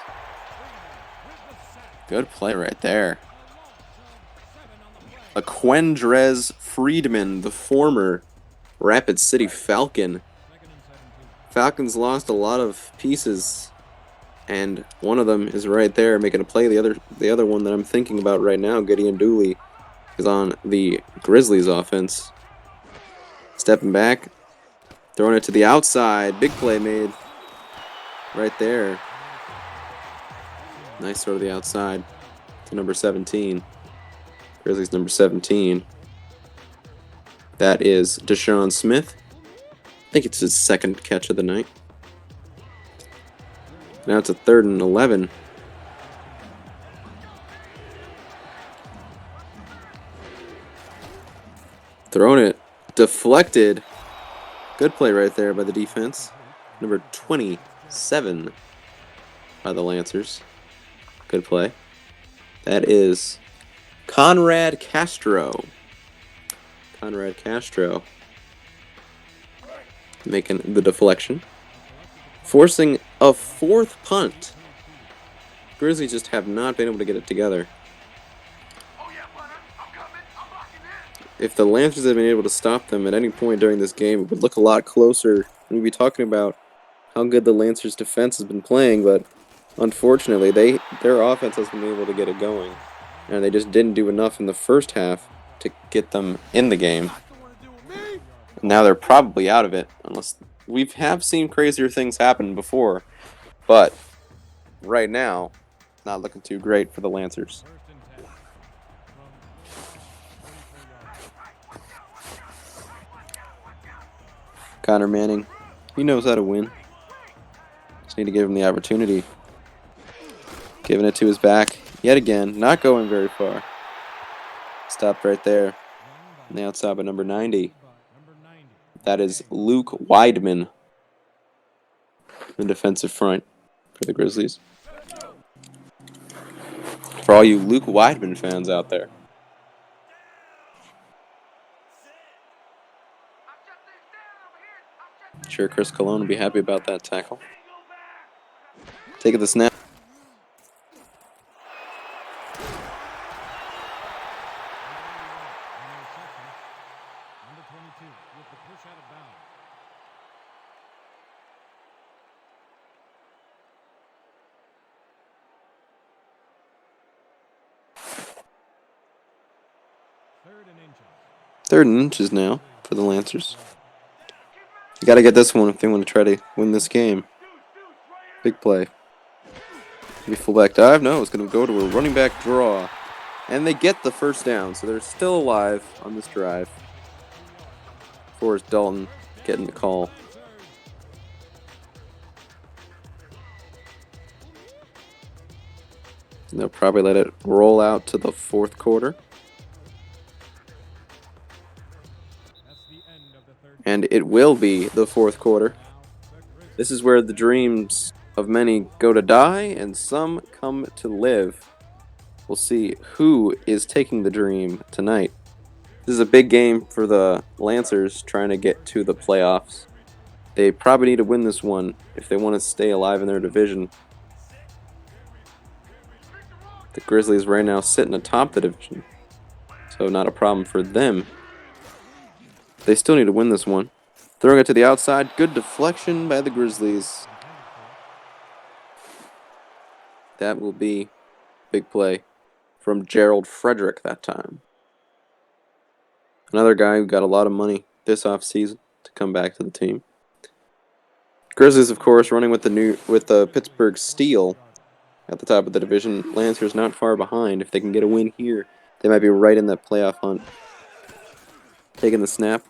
Good play right there. Aquendrez Friedman, the former Rapid City Falcon. Falcons lost a lot of pieces, and one of them is right there making a play. The other one that I'm thinking about right now, Gideon Dooley, is on the Grizzlies offense. Stepping back, throwing it to the outside. Big play made right there. Nice throw to the outside to number 17. Grizzlies number 17. That is Deshaun Smith. I think it's his second catch of the night. Now it's a 3rd and 11. Throwing it. Deflected. Good play right there by the defense. Number 27 by the Lancers. Good play. That is Conrad Castro. Conrad Castro making the deflection. Forcing a 4th punt. Grizzlies just have not been able to get it together. If the Lancers had been able to stop them at any point during this game, it would look a lot closer. We'd be talking about how good the Lancers' defense has been playing, but unfortunately, their offense has been able to get it going, and they just didn't do enough in the first half to get them in the game. Now they're probably out of it, unless we have seen crazier things happen before, but right now, not looking too great for the Lancers. Connor Manning, he knows how to win. Just need to give him the opportunity. Giving it to his back yet again, not going very far. Stopped right there on the outside by number 90. That is Luke Weidman, the defensive front for the Grizzlies. For all you Luke Weidman fans out there. Sure, Chris Colon will be happy about that tackle. Taking the snap. Number 22 with the push out of bounds. Third and inches now for the Lancers. You got to get this one if they want to try to win this game. Big play. Maybe fullback dive. No, it's going to go to a running back draw. And they get the first down, so they're still alive on this drive. Forrest Dalton getting the call. And they'll probably let it roll out to the 4th quarter. And it will be the 4th quarter. This is where the dreams of many go to die and some come to live. We'll see who is taking the dream tonight. This is a big game for the Lancers trying to get to the playoffs. They probably need to win this one if they want to stay alive in their division. The Grizzlies right now sitting atop the division, so not a problem for them. They still need to win this one. Throwing it to the outside. Good deflection by the Grizzlies. That will be big play from Gerald Frederick that time. Another guy who got a lot of money this offseason to come back to the team. Grizzlies, of course, running with the Pittsburgh Steel at the top of the division. Lancers not far behind. If they can get a win here, they might be right in that playoff hunt. Taking the snap.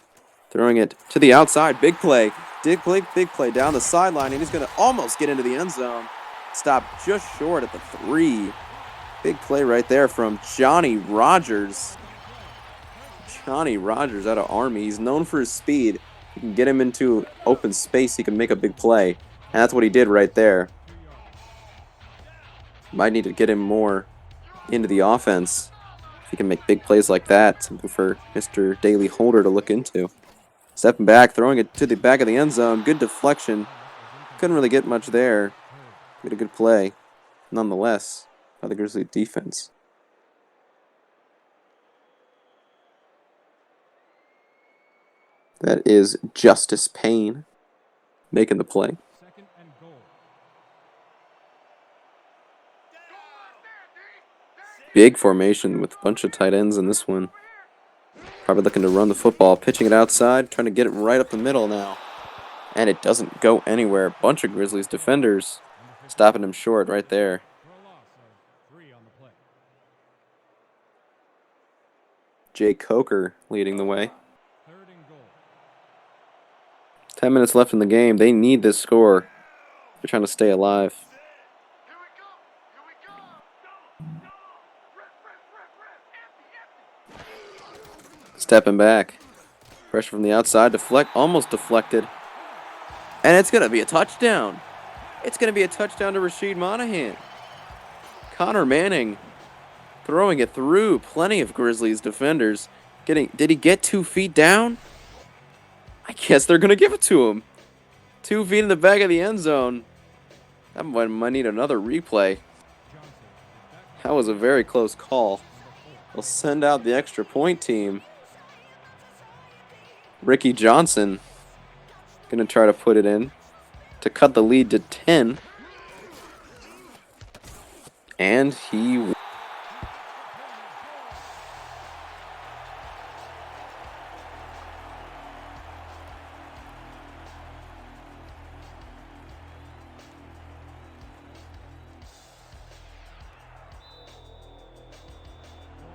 Throwing it to the outside. Big play. Big play down the sideline, and he's going to almost get into the end zone. Stopped just short at the 3. Big play right there from Johnny Rogers. Johnny Rogers out of Army. He's known for his speed. You can get him into open space, he can make a big play. And that's what he did right there. Might need to get him more into the offense. If he can make big plays like that, something for Mr. Daley Holder to look into. Stepping back, throwing it to the back of the end zone. Good deflection. Couldn't really get much there. Made a good play, nonetheless, by the Grizzly defense. That is Justice Payne making the play. Second and goal. Big formation with a bunch of tight ends in this one. Probably looking to run the football, pitching it outside, trying to get it right up the middle now. And it doesn't go anywhere. Bunch of Grizzlies defenders stopping him short right there. For a loss of 3 on the play. Jay Coker leading the way. Third and goal. 10 minutes left in the game. They need this score. They're trying to stay alive. Here we go. Here we go. Go. Go. Rip. Stepping back. Pressure from the outside. Almost deflected. And it's going to be a touchdown. It's going to be a touchdown to Rasheed Monahan. Connor Manning throwing it through plenty of Grizzlies defenders. Did he get 2 feet down? I guess they're going to give it to him. 2 feet in the back of the end zone. That might need another replay. That was a very close call. They'll send out the extra point team. Ricky Johnson going to try to put it in to cut the lead to 10. And he...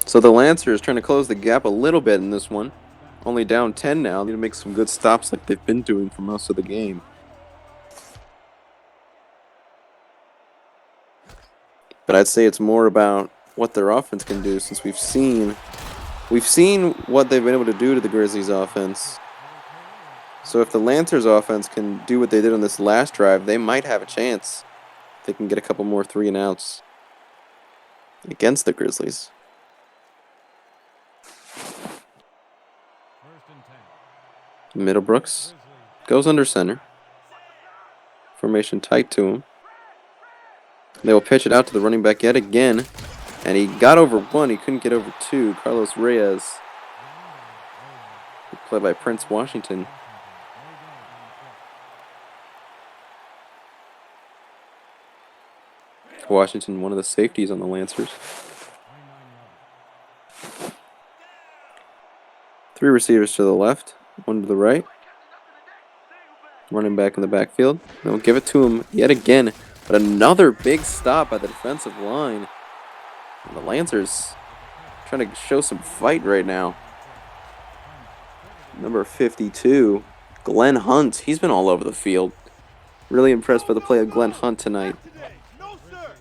So the Lancers trying to close the gap a little bit in this one. Only down 10 now. Need to make some good stops like they've been doing for most of the game. But I'd say it's more about what their offense can do, since we've seen what they've been able to do to the Grizzlies offense. So if the Lancers offense can do what they did on this last drive, they might have a chance. They can get a couple more 3 and outs against the Grizzlies. Middlebrooks goes under center. Formation tight to him. They will pitch it out to the running back yet again. And he got over 1. He couldn't get over 2. Carlos Reyes. Played by Prince Washington. Washington, one of the safeties on the Lancers. 3 receivers to the left. 1 to the right. Running back in the backfield. They'll give it to him yet again. But another big stop by the defensive line. And the Lancers trying to show some fight right now. Number 52, Glenn Hunt. He's been all over the field. Really impressed by the play of Glenn Hunt tonight. No, sir.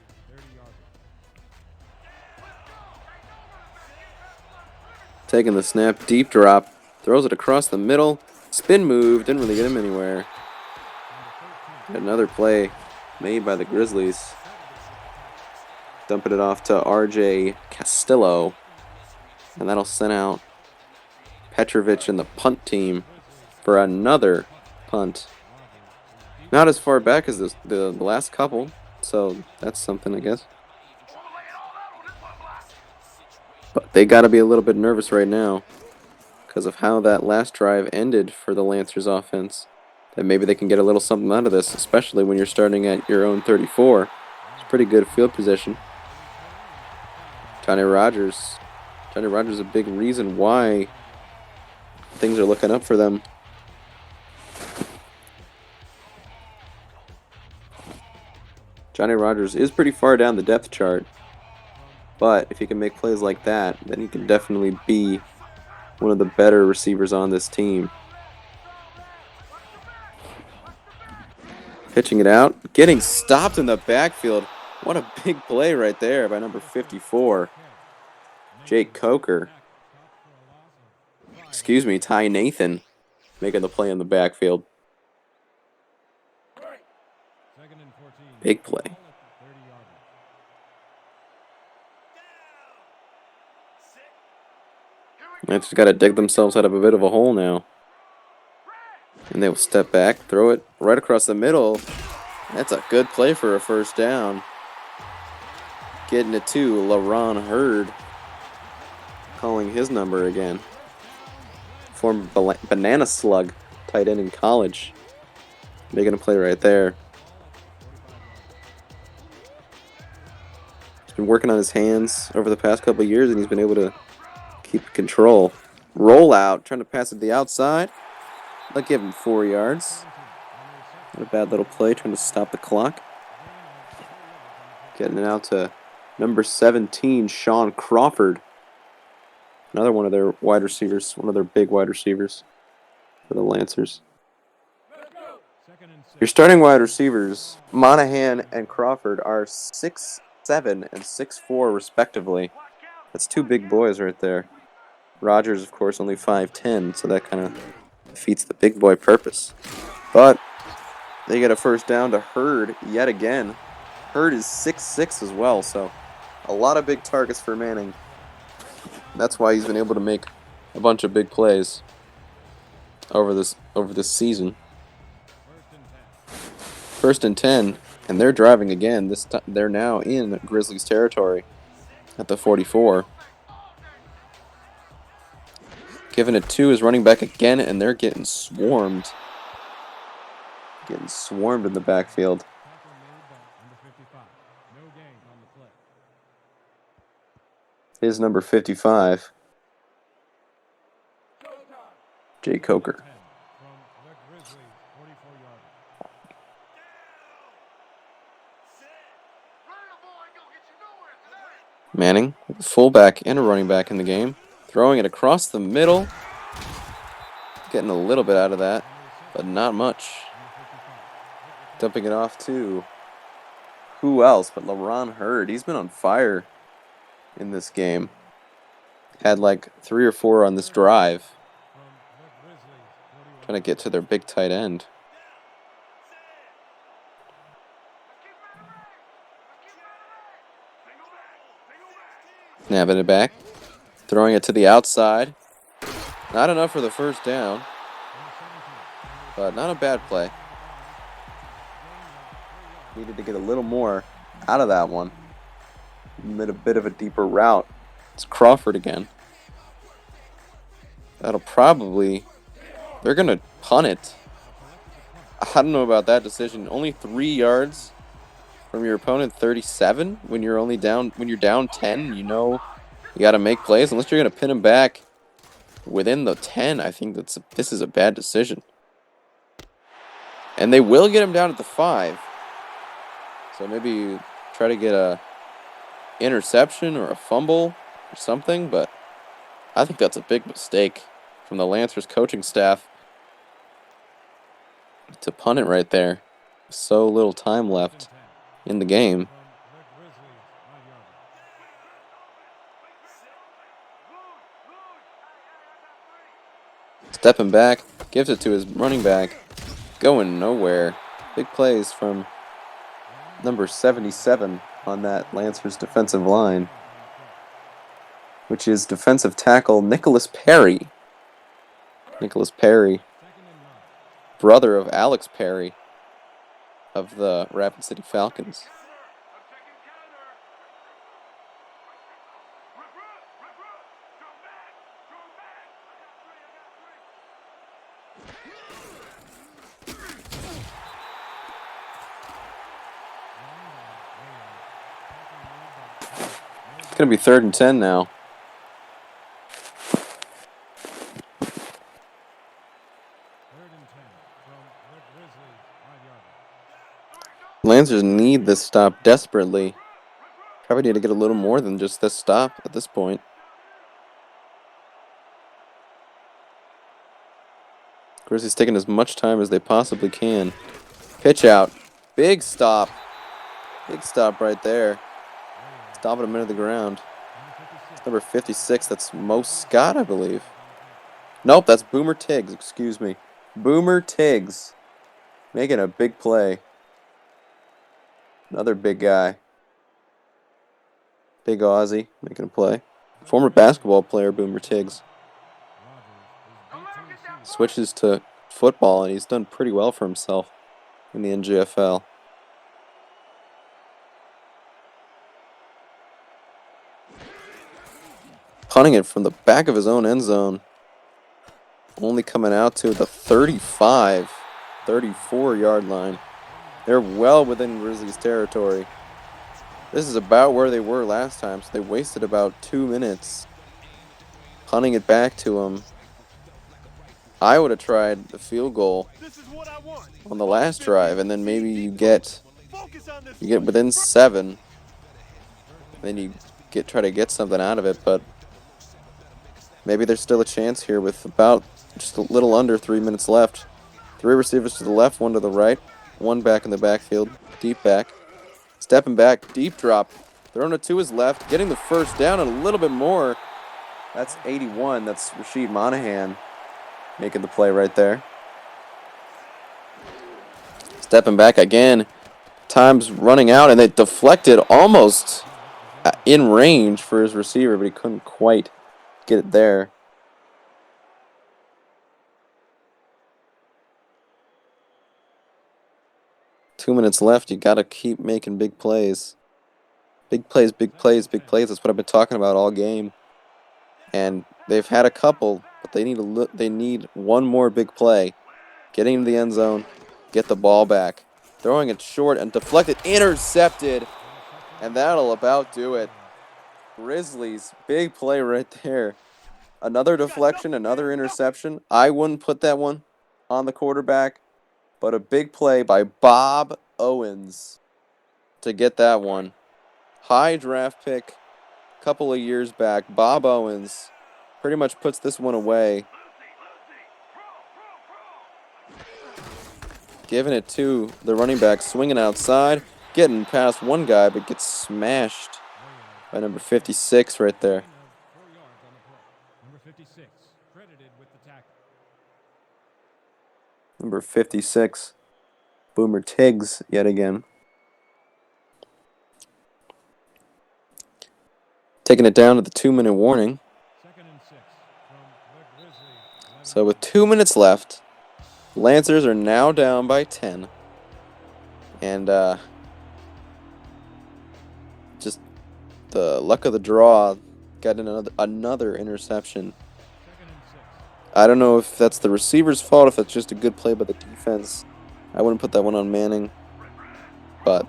Taking the snap, deep drop. Throws it across the middle. Spin move. Didn't really get him anywhere. Another play made by the Grizzlies. Dumping it off to RJ Castillo. And that'll send out Petrovic and the punt team for another punt. Not as far back as the last couple. So that's something, I guess. But they got to be a little bit nervous right now because of how that last drive ended for the Lancers offense. That maybe they can get a little something out of this, especially when you're starting at your own 34. It's pretty good field position. Johnny Rogers is a big reason why things are looking up for them. Johnny Rogers is pretty far down the depth chart. But if he can make plays like that, then he can definitely be one of the better receivers on this team. Pitching it out, getting stopped in the backfield. What a big play right there by number 54, Jake Coker. Excuse me, Ty Nathan making the play in the backfield. Big play. They just got to dig themselves out of a bit of a hole now. And they will step back, throw it right across the middle. That's a good play for a first down. Getting it to LaRon Hurd. Calling his number again. former banana slug tight end in college. Making a play right there. He's been working on his hands over the past couple of years, and he's been able to keep control. Roll out, trying to pass it to the outside. They'll give him 4 yards. Not a bad little play, trying to stop the clock. Getting it out to number 17, Sean Crawford. Another one of their wide receivers, one of their big wide receivers for the Lancers. Your starting wide receivers, Monahan and Crawford, are 6'7" and 6'4" respectively. That's 2 big boys right there. Rogers, of course, only 5'10", so that kind of defeats the big boy purpose. But they get a first down to Hurd yet again. Hurd is 6'6" as well, so a lot of big targets for Manning. That's why he's been able to make a bunch of big plays over this season. First and 10, and they're driving again. This time they're now in Grizzlies territory at the 44. Giving it to his running back again, and they're getting swarmed. Getting swarmed in the backfield. Here's number 55. Jay Coker. Manning, with a fullback and a running back in the game. Throwing it across the middle. Getting a little bit out of that, but not much. Dumping it off to who else but LaRon Hurd. He's been on fire in this game. Had like 3 or 4 on this drive. Trying to get to their big tight end. Snapping it back. Throwing it to the outside. Not enough for the first down. But not a bad play. Needed to get a little more out of that one. Made a bit of a deeper route. It's Crawford again. That'll probably... They're going to punt it. I don't know about that decision. Only 3 yards from your opponent, 37. When you're only down, when you're down 10, you know you got to make plays. Unless you're going to pin him back within the 10, I think this is a bad decision. And they will get him down at the 5. So maybe try to get a interception or a fumble or something. But I think that's a big mistake from the Lancers coaching staff to punt it right there. So little time left in the game. Stepping back, gives it to his running back. Going nowhere. Big plays from number 77 on that Lancers defensive line, which is defensive tackle Nicholas Perry. Nicholas Perry, brother of Alex Perry of the Rapid City Falcons. It's going to be 3rd and 10 now. Lancers need this stop desperately. Probably need to get a little more than just this stop at this point. Grizzlies taking as much time as they possibly can. Pitch out. Big stop. Big stop right there. Stopping him into the ground. It's number 56. That's Mo Scott, I believe. Nope, that's Boomer Tiggs. Excuse me. Boomer Tiggs. Making a big play. Another big guy. Big Aussie making a play. Former basketball player, Boomer Tiggs. Switches to football, and he's done pretty well for himself in the NGFL. Punting it from the back of his own end zone. only coming out to the 35, 34-yard line. They're well within Grizzlies territory. This is about where they were last time, so they wasted about 2 minutes punting it back to them. I would have tried the field goal This is what I want. on the last drive, and then maybe you get Focus on this you get one. within 7, and then you try to get something out of it. But maybe there's still a chance here with about just a little under 3 minutes left. 3 receivers to the left, 1 to the right, 1 back in the backfield, deep back, stepping back, deep drop, throwing it to his left, getting the first down and a little bit more. That's 81. That's Rasheed Monahan making the play right there. Stepping back again. Time's running out, and they deflected almost in range for his receiver, but he couldn't quite get it there. Two minutes left. You got to keep making big plays. Big plays, big plays, big plays. That's what I've been talking about all game. And they've had a couple, but they need one more big play. Getting into the end zone, get the ball back. Throwing it short and deflected, intercepted. And that'll about do it. Grizzlies, big play right there. Another deflection, another interception. I wouldn't put that one on the quarterback, but a big play by Bob Owens to get that one. High draft pick a couple of years back. Bob Owens pretty much puts this one away. Giving it to the running back, swinging outside, getting past one guy, but gets smashed by number 56 right there. 4 yards on the play. Number 56, credited with the tackle. Number 56, Boomer Tiggs yet again. Taking it down to the 2-minute warning. 2nd and 6 from the Grizzlies. So with 2 minutes left, Lancers are now down by 10. And just the luck of the draw, got another interception. 2nd and 6. I don't know if that's the receiver's fault, if it's just a good play by the defense. I wouldn't put that one on Manning. But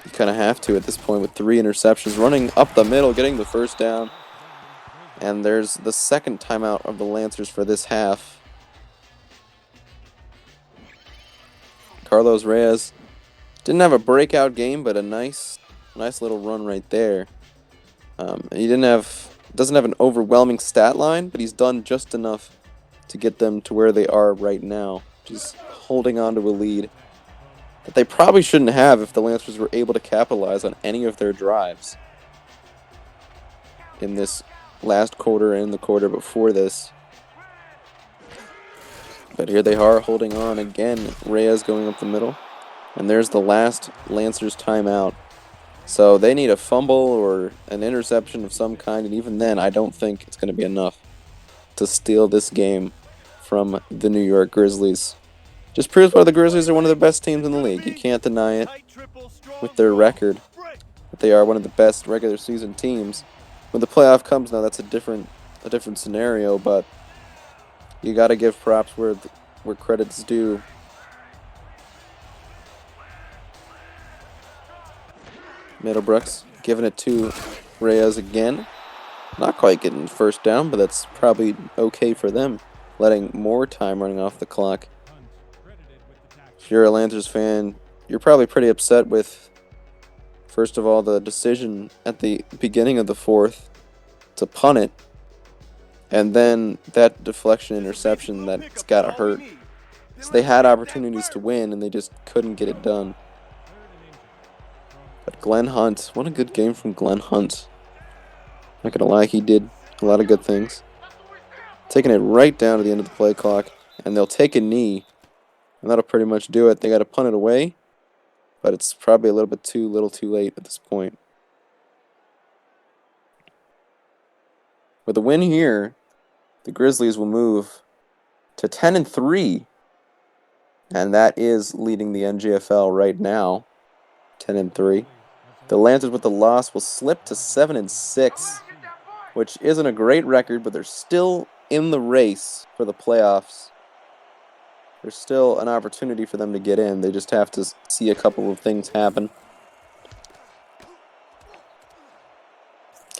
you kind of have to at this point with 3 interceptions. Running up the middle, getting the first down. And there's the second timeout of the Lancers for this half. Carlos Reyes didn't have a breakout game, but a nice little run right there. He doesn't have an overwhelming stat line, but he's done just enough to get them to where they are right now, just holding on to a lead that they probably shouldn't have if the Lancers were able to capitalize on any of their drives in this last quarter and the quarter before this. But here they are holding on again. Reyes going up the middle. And there's the last Lancers timeout. So they need a fumble or an interception of some kind. And even then, I don't think it's going to be enough to steal this game from the New York Grizzlies. Just proves why the Grizzlies are one of the best teams in the league. You can't deny it with their record that they are one of the best regular season teams. When the playoff comes now, that's a different scenario, but you got to give props where credit's due. Middlebrooks giving it to Reyes again. Not quite getting first down, but that's probably okay for them, letting more time running off the clock. If you're a Lancers fan, you're probably pretty upset with, first of all, the decision at the beginning of the fourth to punt it, and then that deflection interception that's got to hurt. So they had opportunities to win, and they just couldn't get it done. But Glenn Hunt, what a good game from Glenn Hunt. Not going to lie, he did a lot of good things. Taking it right down to the end of the play clock, and they'll take a knee, and that'll pretty much do it. They got to punt it away, but it's probably a little too late at this point. With a win here, the Grizzlies will move to 10-3, and that is leading the NGFL right now, 10-3. The Lancers with the loss will slip to 7-6, which isn't a great record, but they're still in the race for the playoffs. There's still an opportunity for them to get in. They just have to see a couple of things happen.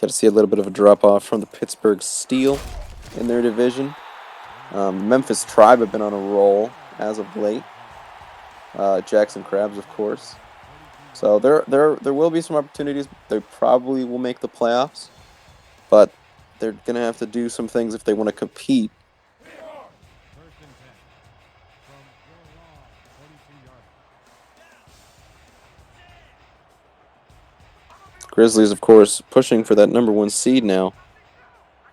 Got to see a little bit of a drop-off from the Pittsburgh Steel in their division. Memphis Tribe have been on a roll as of late. Jackson Crabs, of course. So there will be some opportunities. They probably will make the playoffs, but they're going to have to do some things if they want to compete. First and 10 from your long 42 yards. Grizzlies, of course, pushing for that #1 seed now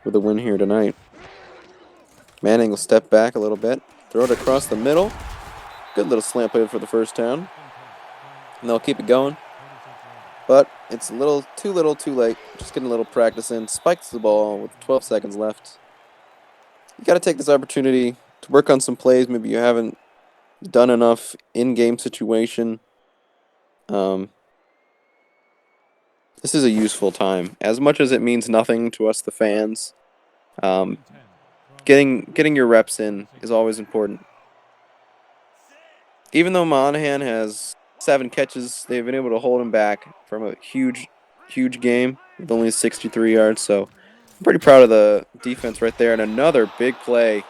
with a win here tonight. Manning will step back a little bit, throw it across the middle. Good little slant play for the first down. And they'll keep it going. But it's a little too late. Just getting a little practice in. Spikes the ball with 12 seconds left. You got to take this opportunity to work on some plays. Maybe you haven't done enough in-game situation. This is a useful time. As much as it means nothing to us, the fans, getting your reps in is always important. Even though Monahan has 7 catches, they've been able to hold him back from a huge game with only 63 yards. So I'm pretty proud of the defense right there. And another big play.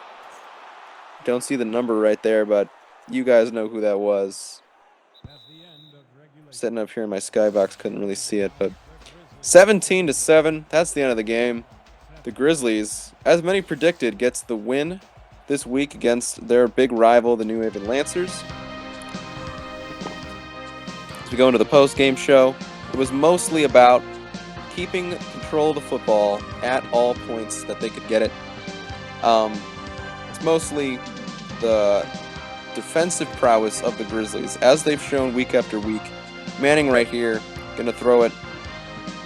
Don't see the number right there, but you guys know who that was. Sitting up here in my skybox, couldn't really see it, but 17-7. That's the end of the game. The Grizzlies, as many predicted, gets the win this week against their big rival, the New Haven Lancers. As we go into the post-game show, it was mostly about keeping control of the football at all points that they could get it. It's mostly the defensive prowess of the Grizzlies, as they've shown week after week. Manning right here, going to throw it.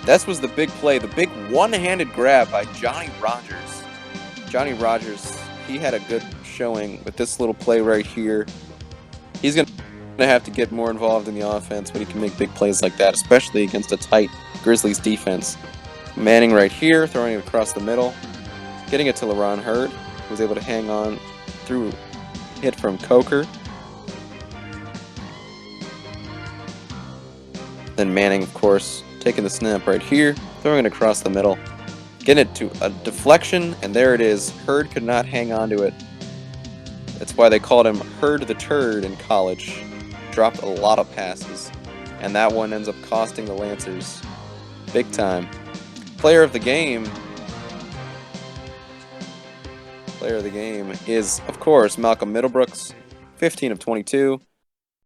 This was the big play, the big one-handed grab by Johnny Rogers. Johnny Rogers, he had a good showing with this little play right here. He's going to have to get more involved in the offense when he can make big plays like that, especially against a tight Grizzlies defense. Manning right here, throwing it across the middle, getting it to LaRon Hurd, who was able to hang on through hit from Coker. Then Manning, of course, taking the snap right here, throwing it across the middle, getting it to a deflection, and there it is. Hurd could not hang on to it. That's why they called him Hurd the Turd in college. Dropped a lot of passes, and that one ends up costing the Lancers big time. Player of the game is, of course, Malcolm Middlebrooks, 15 of 22,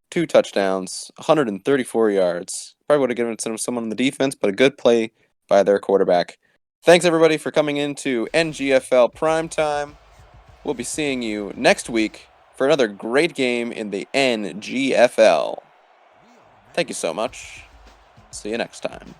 2 touchdowns, 134 yards. Probably would have given it to someone on the defense, but a good play by their quarterback. Thanks, everybody, for coming into NGFL Primetime. We'll be seeing you next week for another great game in the NGFL. Thank you so much. See you next time.